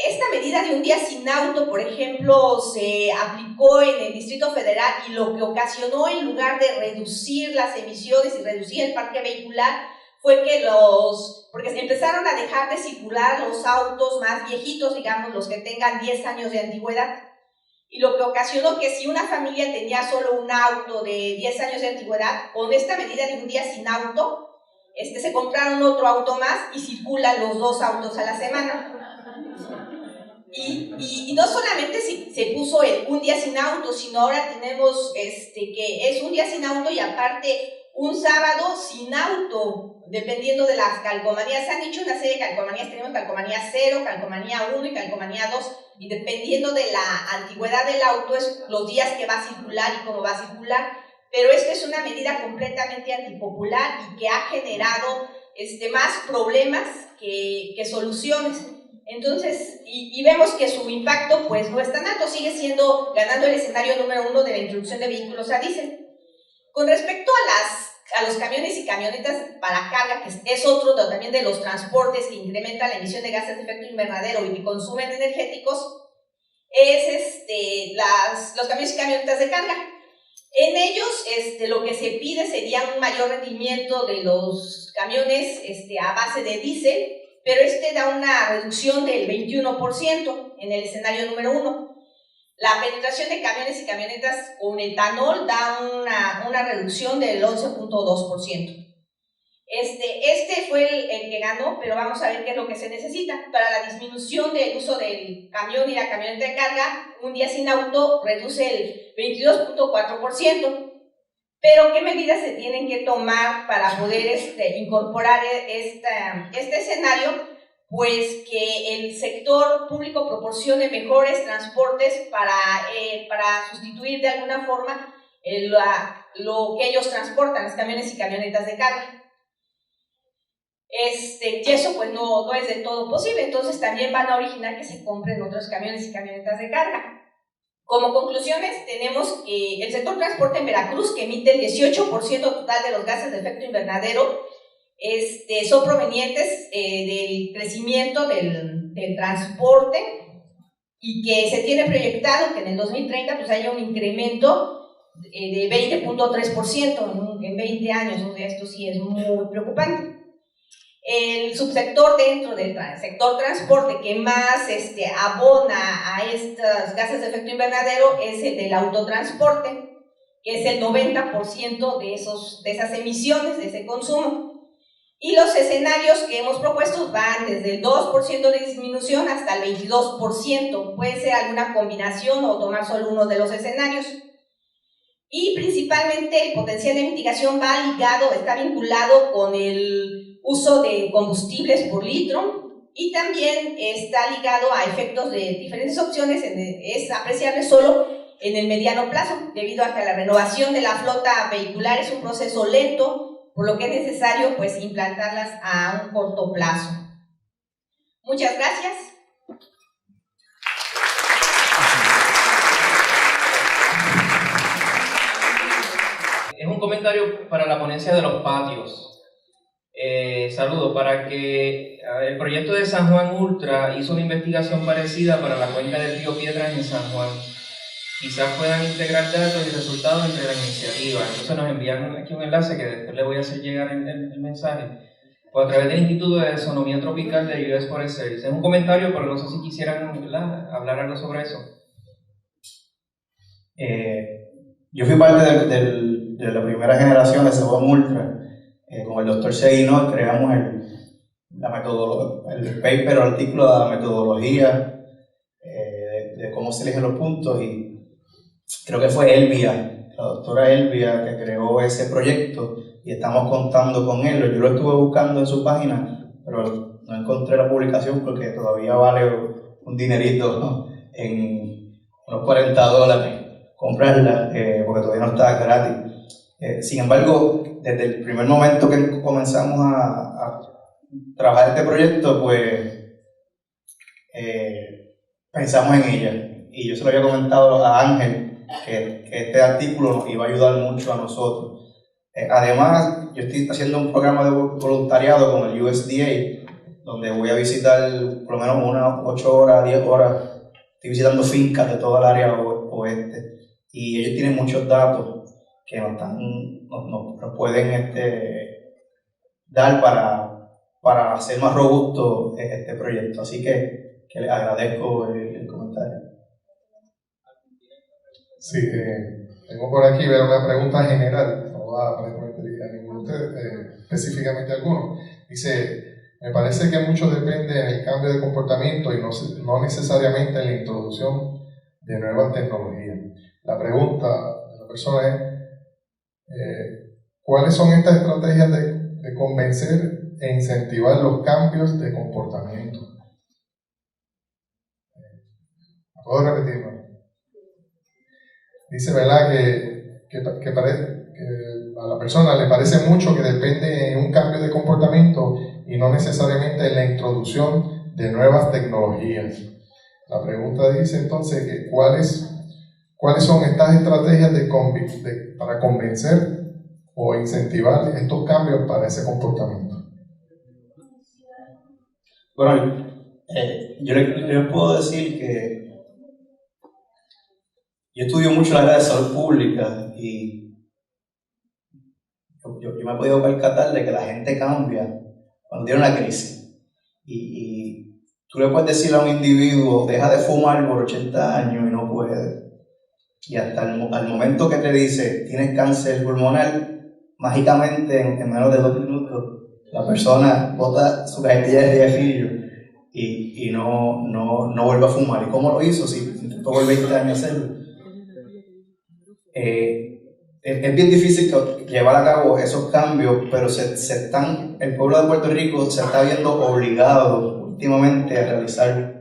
Esta medida de un día sin auto, por ejemplo, se aplicó en el Distrito Federal, y lo que ocasionó, en lugar de reducir las emisiones y reducir el parque vehicular, fue que porque empezaron a dejar de circular los autos más viejitos, digamos, los que tengan 10 años de antigüedad. Y lo que ocasionó que si una familia tenía solo un auto de 10 años de antigüedad, con esta medida de un día sin auto, se compraron otro auto más y circulan los 2 autos a la semana. Y no solamente se puso un día sin auto, sino ahora tenemos que es un día sin auto y aparte un sábado sin auto, dependiendo de las calcomanías. Se han dicho una serie de calcomanías, tenemos calcomanía 0, calcomanía 1 y calcomanía 2, y dependiendo de la antigüedad del auto es los días que va a circular y cómo va a circular. Pero esta es una medida completamente antipopular y que ha generado más problemas que soluciones. Entonces, y vemos que su impacto pues no es tan alto, sigue ganando el escenario número 1 de la introducción de vehículos a diésel. Con respecto a los camiones y camionetas para carga, que es otro también de los transportes que incrementa la emisión de gases de efecto invernadero y que consumen energéticos, es los camiones y camionetas de carga. En ellos lo que se pide sería un mayor rendimiento de los camiones a base de diésel, pero da una reducción del 21% en el escenario número 1. La penetración de camiones y camionetas con etanol da una reducción del 11.2%. Fue el que ganó, pero vamos a ver qué es lo que se necesita. Para la disminución del uso del camión y la camioneta de carga, un día sin auto reduce el 22.4%. Pero ¿qué medidas se tienen que tomar para poder incorporar este escenario? Pues que el sector público proporcione mejores transportes para sustituir de alguna forma lo que ellos transportan, los camiones y camionetas de carga. Y eso pues no es del todo posible, entonces también van a originar que se compren otros camiones y camionetas de carga. Como conclusiones, tenemos que el sector transporte en Veracruz, que emite el 18% total de los gases de efecto invernadero, son provenientes del crecimiento del transporte, y que se tiene proyectado que en el 2030 pues haya un incremento de 20.3% en 20 años. O sea, esto sí es muy preocupante. El subsector dentro del sector transporte que más abona a estos gases de efecto invernadero es el del autotransporte, que es el 90% de esas emisiones, de ese consumo. Y los escenarios que hemos propuesto van desde el 2% de disminución hasta el 22%. Puede ser alguna combinación o tomar solo uno de los escenarios. Y principalmente el potencial de mitigación está vinculado con el uso de combustibles por litro, y también está ligado a efectos de diferentes opciones. Es apreciable solo en el mediano plazo, debido a que la renovación de la flota vehicular es un proceso lento, por lo que es necesario pues implantarlas a un corto plazo. Muchas gracias. Es un comentario para la ponencia de los patios. Saludo, para que el proyecto de San Juan Ultra hizo una investigación parecida para la cuenca del río Piedras en San Juan. Quizás puedan integrar datos y resultados entre la iniciativa. Entonces nos envían aquí un enlace que después le voy a hacer llegar el mensaje, o a través del Instituto de Taxonomía Tropical de US Forest Service. Es un comentario, pero no sé si quisieran, ¿verdad?, hablar algo sobre eso. Yo fui parte de la primera generación de San Juan Ultra. Con el doctor Seguinó creamos el paper o artículo de la metodología de cómo se eligen los puntos, y creo que fue Elvia, la doctora Elvia, que creó ese proyecto, y estamos contando con él. Yo lo estuve buscando en su página, pero no encontré la publicación porque todavía vale un dinerito, ¿no?, en unos $40 comprarla, porque todavía no está gratis. Sin embargo, desde el primer momento que comenzamos a trabajar este proyecto, pues pensamos en ella. Y yo se lo había comentado a Ángel que este artículo nos iba a ayudar mucho a nosotros. Además, yo estoy haciendo un programa de voluntariado con el USDA, donde voy a visitar por lo menos unas 8 horas, 10 horas. Estoy visitando fincas de toda el área oeste, y ellos tienen muchos datos que nos pueden dar para hacer más robusto este proyecto. Así que les agradezco el comentario. Sí, tengo por aquí ver una pregunta general, no va aparentemente dirigida a ninguno de ustedes, específicamente a alguno. Dice: me parece que mucho depende en el cambio de comportamiento y no necesariamente en la introducción de nuevas tecnologías. La pregunta de la persona es: ¿cuáles son estas estrategias de convencer e incentivar los cambios de comportamiento? ¿Puedo repetirlo? Dice, ¿verdad?, que a la persona le parece mucho que depende en un cambio de comportamiento y no necesariamente en la introducción de nuevas tecnologías. La pregunta dice entonces que ¿cuáles son estas estrategias para convencer o incentivar estos cambios para ese comportamiento? Bueno, yo les puedo decir que yo estudio mucho la área de salud pública, y yo me he podido percatar de que la gente cambia cuando tiene una crisis. Y tú le puedes decir a un individuo: deja de fumar por 80 años, y no puede. Y hasta al momento que te dice: tienes cáncer pulmonar, mágicamente en menos de 2 minutos la persona bota su cajetilla de cigarrillo y no vuelve a fumar. ¿Y cómo lo hizo? Si intentó por 20 años hacerlo. Es bien difícil llevar a cabo esos cambios, pero el pueblo de Puerto Rico se está viendo obligado últimamente a realizar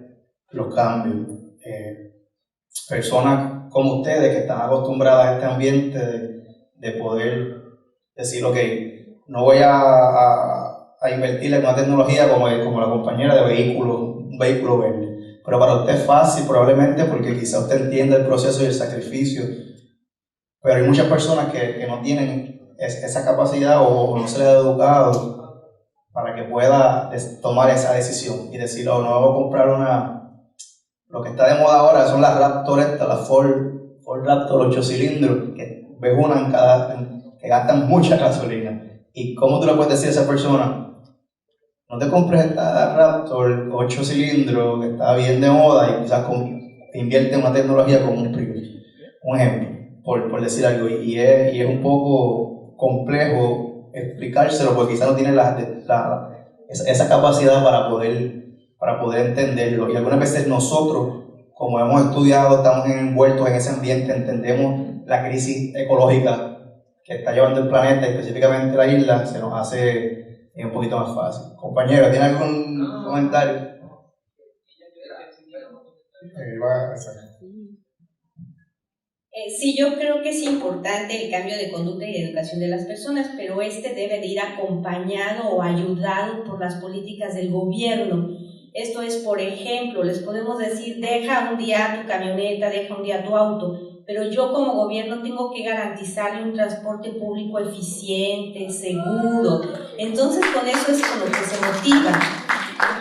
los cambios. Personas como ustedes, que están acostumbradas a este ambiente de poder decir: ok, no voy a invertir en una tecnología como la compañera de un vehículo verde, pero para usted es fácil probablemente porque quizá usted entienda el proceso y el sacrificio. Pero hay muchas personas que no tienen esa capacidad o no se les ha educado para que pueda tomar esa decisión y decir: oh, no vamos a comprar lo que está de moda ahora son las Raptor las Ford Raptor 8 cilindros, que ves que gastan mucha gasolina. ¿Y cómo tú le puedes decir a esa persona: no te compres esta Raptor 8 cilindros que está bien de moda, y quizás invierte en una tecnología como un Prius? Un ejemplo, por decir algo, y es un poco complejo explicárselo porque quizás no tiene esa capacidad para poder entenderlo. Y algunas veces nosotros, como hemos estudiado, estamos envueltos en ese ambiente, entendemos la crisis ecológica que está llevando el planeta, específicamente la isla, se nos hace un poquito más fácil. Compañero, ¿tiene algún comentario? Sí, yo creo que es importante el cambio de conducta y de educación de las personas, pero este debe de ir acompañado o ayudado por las políticas del gobierno. Esto es, por ejemplo, les podemos decir: deja un día tu camioneta, deja un día tu auto, pero yo como gobierno tengo que garantizarle un transporte público eficiente, seguro. Entonces con eso es con lo que se motiva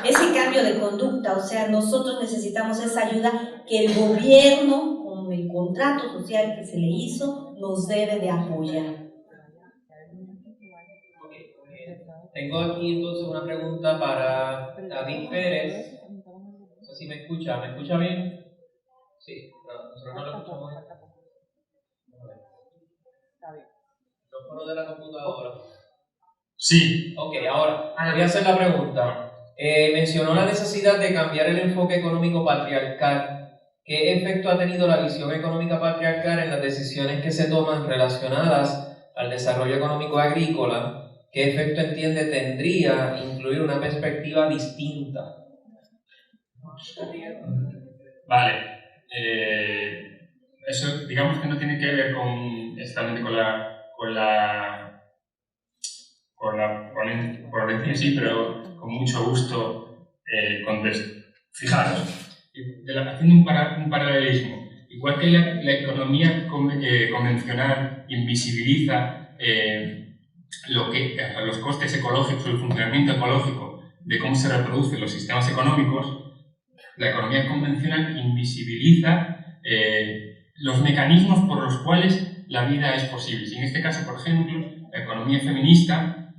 ese cambio de conducta. O sea, nosotros necesitamos esa ayuda que el gobierno, con el contrato social que se le hizo, nos debe de apoyar. Tengo aquí entonces una pregunta para David Pérez. No sé si me escucha. ¿Me escucha bien? Sí, no, nosotros no lo escuchamos bien. ¿Micrófono de la computadora? Sí. Ok, ahora voy a hacer la pregunta. Mencionó la necesidad de cambiar el enfoque económico patriarcal. ¿Qué efecto ha tenido la visión económica patriarcal en las decisiones que se toman relacionadas al desarrollo económico agrícola? ¿Qué efecto entiende tendría incluir una perspectiva distinta? Vale. Eso, digamos que no tiene que ver exactamente con la ponencia en sí, pero con mucho gusto contesto. Fijaros, haciendo un paralelismo, igual que la economía convencional invisibiliza los costes ecológicos o el funcionamiento ecológico de cómo se reproducen los sistemas económicos, la economía convencional invisibiliza los mecanismos por los cuales la vida es posible. Y en este caso, por ejemplo, la economía feminista,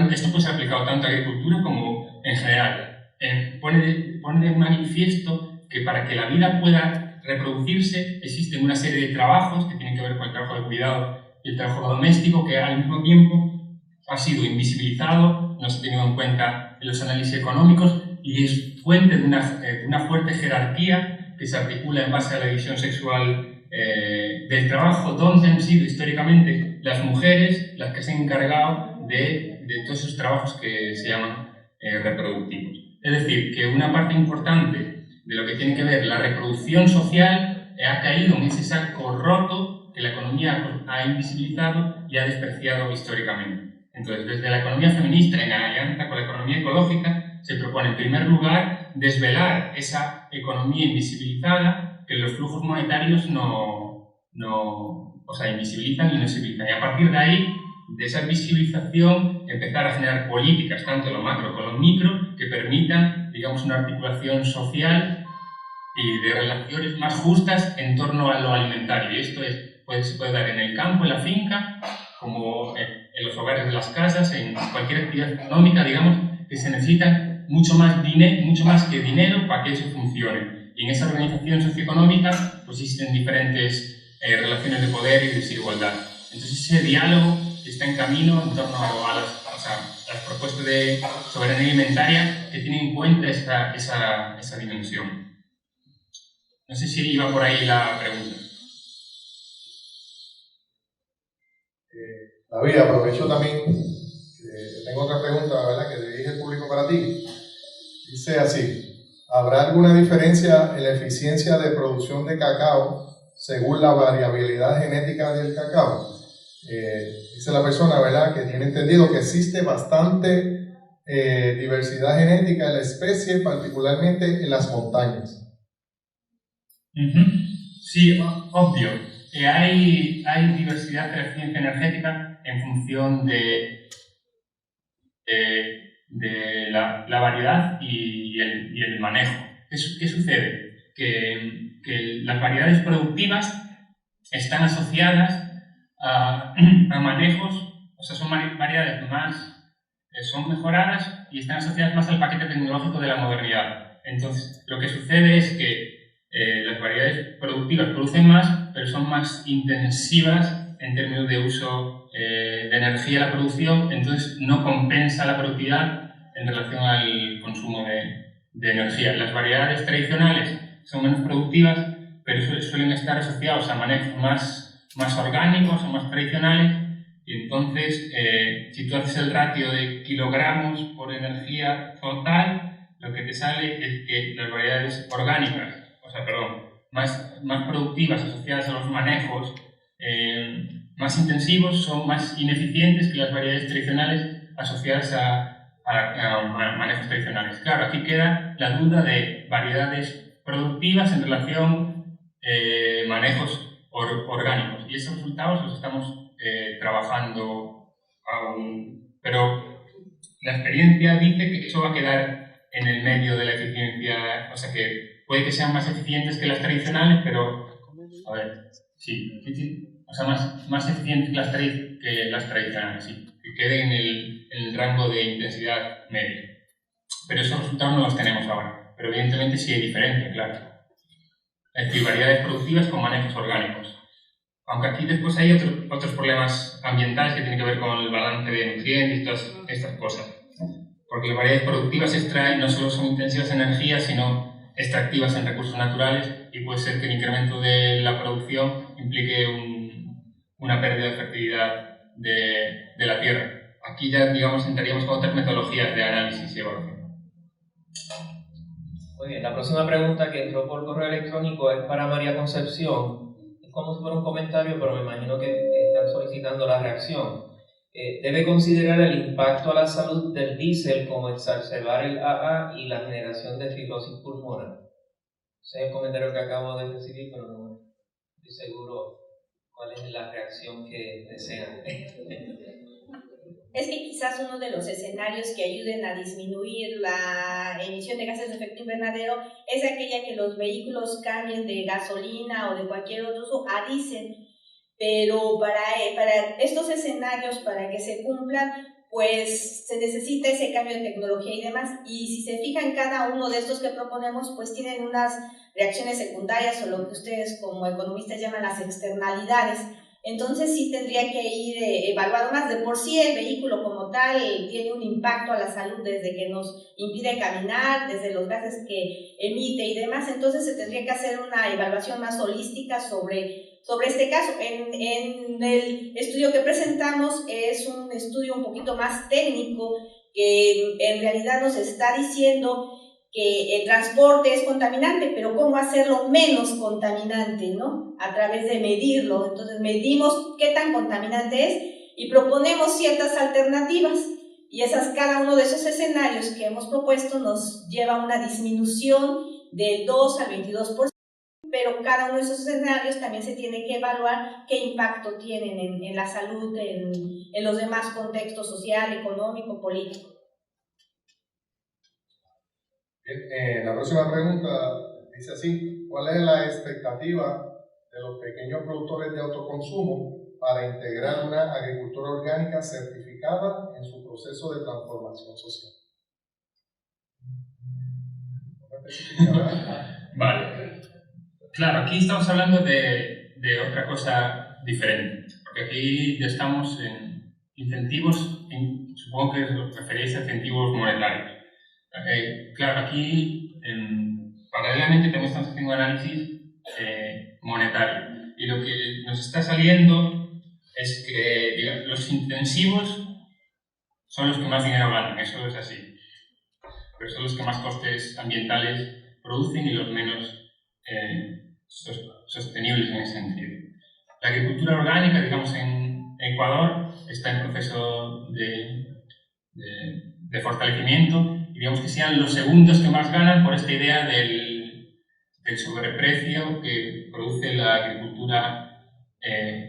esto puede ser aplicado tanto a agricultura como en general, pone de manifiesto que para que la vida pueda reproducirse existen una serie de trabajos que tienen que ver con el trabajo de cuidado y el trabajo doméstico que al mismo tiempo ha sido invisibilizado, no se ha tenido en cuenta en los análisis económicos y es fuente de una fuerte jerarquía que se articula en base a la división sexual del trabajo, donde han sido históricamente las mujeres las que se han encargado de todos esos trabajos que se llaman reproductivos. Es decir, que una parte importante de lo que tiene que ver la reproducción social ha caído en ese saco roto que la economía ha invisibilizado y ha despreciado históricamente. Entonces, desde la economía feminista, en alianza con la economía ecológica, se propone en primer lugar desvelar esa economía invisibilizada que los flujos monetarios invisibilizan y no visibilizan. Y a partir de ahí, de esa visibilización, empezar a generar políticas, tanto lo macro como lo micro, que permitan, digamos, una articulación social y de relaciones más justas en torno a lo alimentario. Y esto se puede dar en el campo, en la finca, como en los hogares de las casas, en cualquier actividad económica, digamos, que se necesita mucho más que dinero para que eso funcione. Y en esa organización socioeconómica pues existen diferentes relaciones de poder y desigualdad. Entonces ese diálogo está en camino en torno a las propuestas de soberanía alimentaria que tienen en cuenta esa dimensión. No sé si iba por ahí la pregunta. David, aprovecho también, tengo otra pregunta, ¿verdad?, que dirige el público para ti. Dice así: ¿habrá alguna diferencia en la eficiencia de producción de cacao según la variabilidad genética del cacao? Dice la persona, ¿verdad?, que tiene entendido que existe bastante diversidad genética en la especie, particularmente en las montañas. Sí, obvio. Hay diversidad de la eficiencia energética en función de la variedad y el manejo. ¿Qué sucede? Que las variedades productivas están asociadas a manejos, o sea, son variedades son mejoradas y están asociadas más al paquete tecnológico de la modernidad. Entonces, lo que sucede es que las variedades productivas producen más, pero son más intensivas en términos de uso de energía en la producción, entonces no compensa la productividad en relación al consumo de energía. Las variedades tradicionales son menos productivas, pero suelen estar asociados a manejos más orgánicos o más tradicionales, y entonces si tú haces el ratio de kilogramos por energía total, lo que te sale es que las variedades orgánicas, más productivas asociadas a los manejos más intensivos son más ineficientes que las variedades tradicionales asociadas a manejos tradicionales. Claro, aquí queda la duda de variedades productivas en relación a manejos orgánicos. Y esos resultados los estamos trabajando aún, pero la experiencia dice que eso va a quedar en el medio de la eficiencia, o sea que puede que sean más eficientes que las tradicionales, pero, a ver, sí, o sea, más eficientes que las tradicionales, sí, que queden en el rango de intensidad media. Pero esos resultados no los tenemos ahora, pero evidentemente sí hay diferencia, claro. Es decir, variedades productivas con manejos orgánicos. Aunque aquí después hay otros problemas ambientales que tienen que ver con el balance de nutrientes y todas estas cosas. Porque las variedades productivas extraen, no solo son intensivas en energía, sino extractivas en recursos naturales, y puede ser que el incremento de la producción implique una pérdida de fertilidad de la tierra. Aquí ya, digamos, entraríamos con otras metodologías de análisis y evaluación. Muy bien, la próxima pregunta que entró por correo electrónico es para María Concepción. Es como si fuera un comentario, pero me imagino que están solicitando la reacción. Debe considerar el impacto a la salud del diésel como exacerbar el AA y la generación de fibrosis pulmonar. Ese es el comentario que acabo de recibir, pero no estoy seguro cuál es la reacción que desean. Es que quizás uno de los escenarios que ayuden a disminuir la emisión de gases de efecto invernadero es aquella que los vehículos cambien de gasolina o de cualquier otro uso a diésel, pero para estos escenarios, para que se cumplan, pues se necesita ese cambio de tecnología y demás, y si se fijan, cada uno de estos que proponemos pues tienen unas reacciones secundarias o lo que ustedes como economistas llaman las externalidades. Entonces sí tendría que ir evaluado más. De por sí el vehículo como tal tiene un impacto a la salud desde que nos impide caminar, desde los gases que emite y demás, entonces se tendría que hacer una evaluación más holística sobre este caso. En el estudio que presentamos es un estudio un poquito más técnico que en realidad nos está diciendo que el transporte es contaminante, pero cómo hacerlo menos contaminante, ¿no? A través de medirlo. Entonces medimos qué tan contaminante es y proponemos ciertas alternativas, y cada uno de esos escenarios que hemos propuesto nos lleva a una disminución del 2 al 22%, pero cada uno de esos escenarios también se tiene que evaluar qué impacto tienen en la salud, en los demás contextos social, económico, político. La próxima pregunta dice así: ¿cuál es la expectativa de los pequeños productores de autoconsumo para integrar una agricultura orgánica certificada en su proceso de transformación social? Vale. Claro, aquí estamos hablando de otra cosa diferente, porque aquí ya estamos en incentivos, supongo que os referéis a incentivos monetarios. Claro, aquí paralelamente también estamos haciendo un análisis monetario, y lo que nos está saliendo es que, digamos, los intensivos son los que más dinero ganan, eso es así, pero son los que más costes ambientales producen y los menos sostenibles en ese sentido. La agricultura orgánica, digamos, en Ecuador está en proceso de fortalecimiento, y digamos que sean los segundos que más ganan por esta idea del sobreprecio que produce la agricultura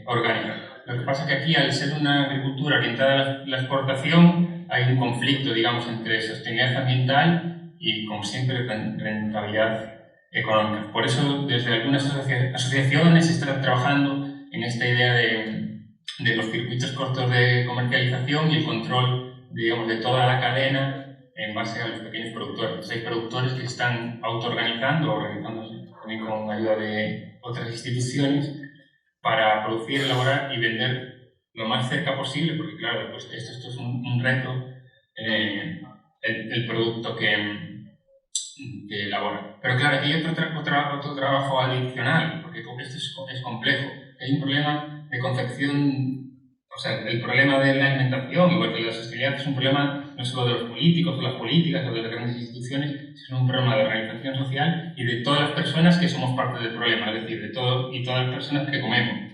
orgánica. Lo que pasa es que aquí, al ser una agricultura orientada a la exportación, hay un conflicto, digamos, entre sostenibilidad ambiental y, como siempre, rentabilidad económica. Por eso, desde algunas asociaciones se está trabajando en esta idea de los circuitos cortos de comercialización y el control, digamos, de toda la cadena en base a los pequeños productores. Entonces, hay productores que están autoorganizando o organizándose también con ayuda de otras instituciones para producir, elaborar y vender lo más cerca posible, porque claro, pues esto es un reto, el producto que elabora. Pero claro, aquí hay otro trabajo adicional, porque esto es complejo. Hay un problema de concepción, o sea, el problema de la alimentación, igual que la sostenibilidad, es un problema no solo de los políticos o las políticas o de las grandes instituciones, sino un problema de organización social y de todas las personas que somos parte del problema, es decir, de todas las personas que comemos.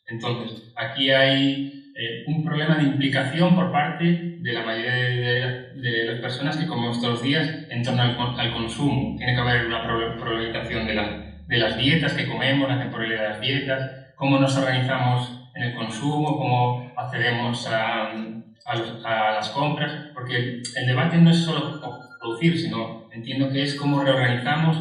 Entonces, aquí hay un problema de implicación por parte de la mayoría de las personas que comemos todos los días en torno al consumo. Tiene que haber una problematización de de las dietas que comemos, la temporalidad de las dietas, cómo nos organizamos en el consumo, cómo accedemos a las compras, porque el debate no es solo producir, sino entiendo que es cómo reorganizamos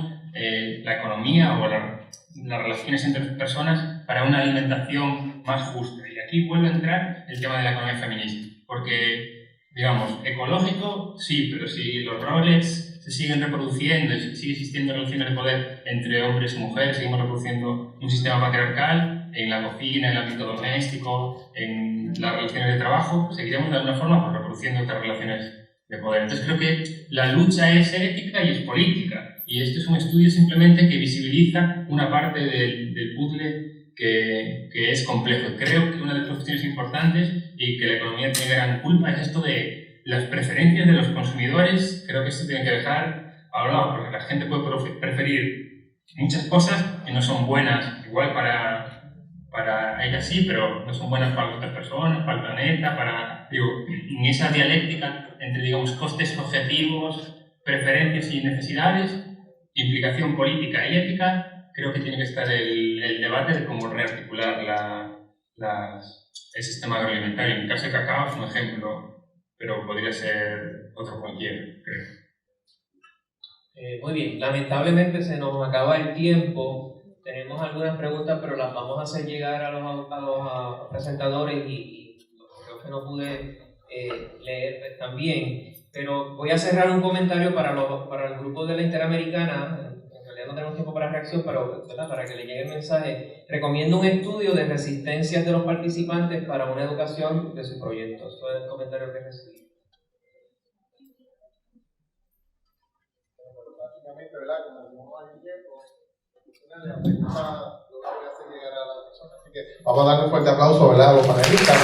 la economía o las relaciones entre personas para una alimentación más justa. Y aquí vuelve a entrar el tema de la economía feminista, porque, digamos, ecológico, sí, pero si los roles se siguen reproduciendo y sigue existiendo relaciones de poder entre hombres y mujeres, seguimos reproduciendo un sistema patriarcal en la cocina, en el ámbito doméstico, en las relaciones de trabajo, seguiremos de alguna forma pues, reproduciendo otras relaciones de poder. Entonces creo que la lucha es ética y es política, y este es un estudio simplemente que visibiliza una parte del puzzle que es complejo. Creo que una de las cuestiones importantes y que la economía tiene gran culpa es esto de las preferencias de los consumidores. Creo que esto tiene que dejar hablado, porque la gente puede preferir muchas cosas que no son buenas, igual para ellas sí, pero no son buenas para otras personas, para el planeta, en esa dialéctica entre, digamos, costes objetivos, preferencias y necesidades, implicación política y ética, creo que tiene que estar el debate de cómo rearticular el sistema agroalimentario. En el caso de cacao es un ejemplo, pero podría ser otro cualquiera, creo. Muy bien, lamentablemente se nos acaba el tiempo. Tenemos algunas preguntas, pero las vamos a hacer llegar a los presentadores y creo que no pude leer también. Pero voy a cerrar un comentario para el grupo de la Interamericana. En realidad no tenemos tiempo para reacción, pero para que le llegue el mensaje. Recomiendo un estudio de resistencias de los participantes para una educación de su proyecto. Eso es el comentario que recibí. Básicamente, ¿verdad? Como no hay tiempo, la pregunta lo voy a hacer llegar a la persona. Así que vamos a darle un fuerte aplauso, ¿verdad?, a los panelistas.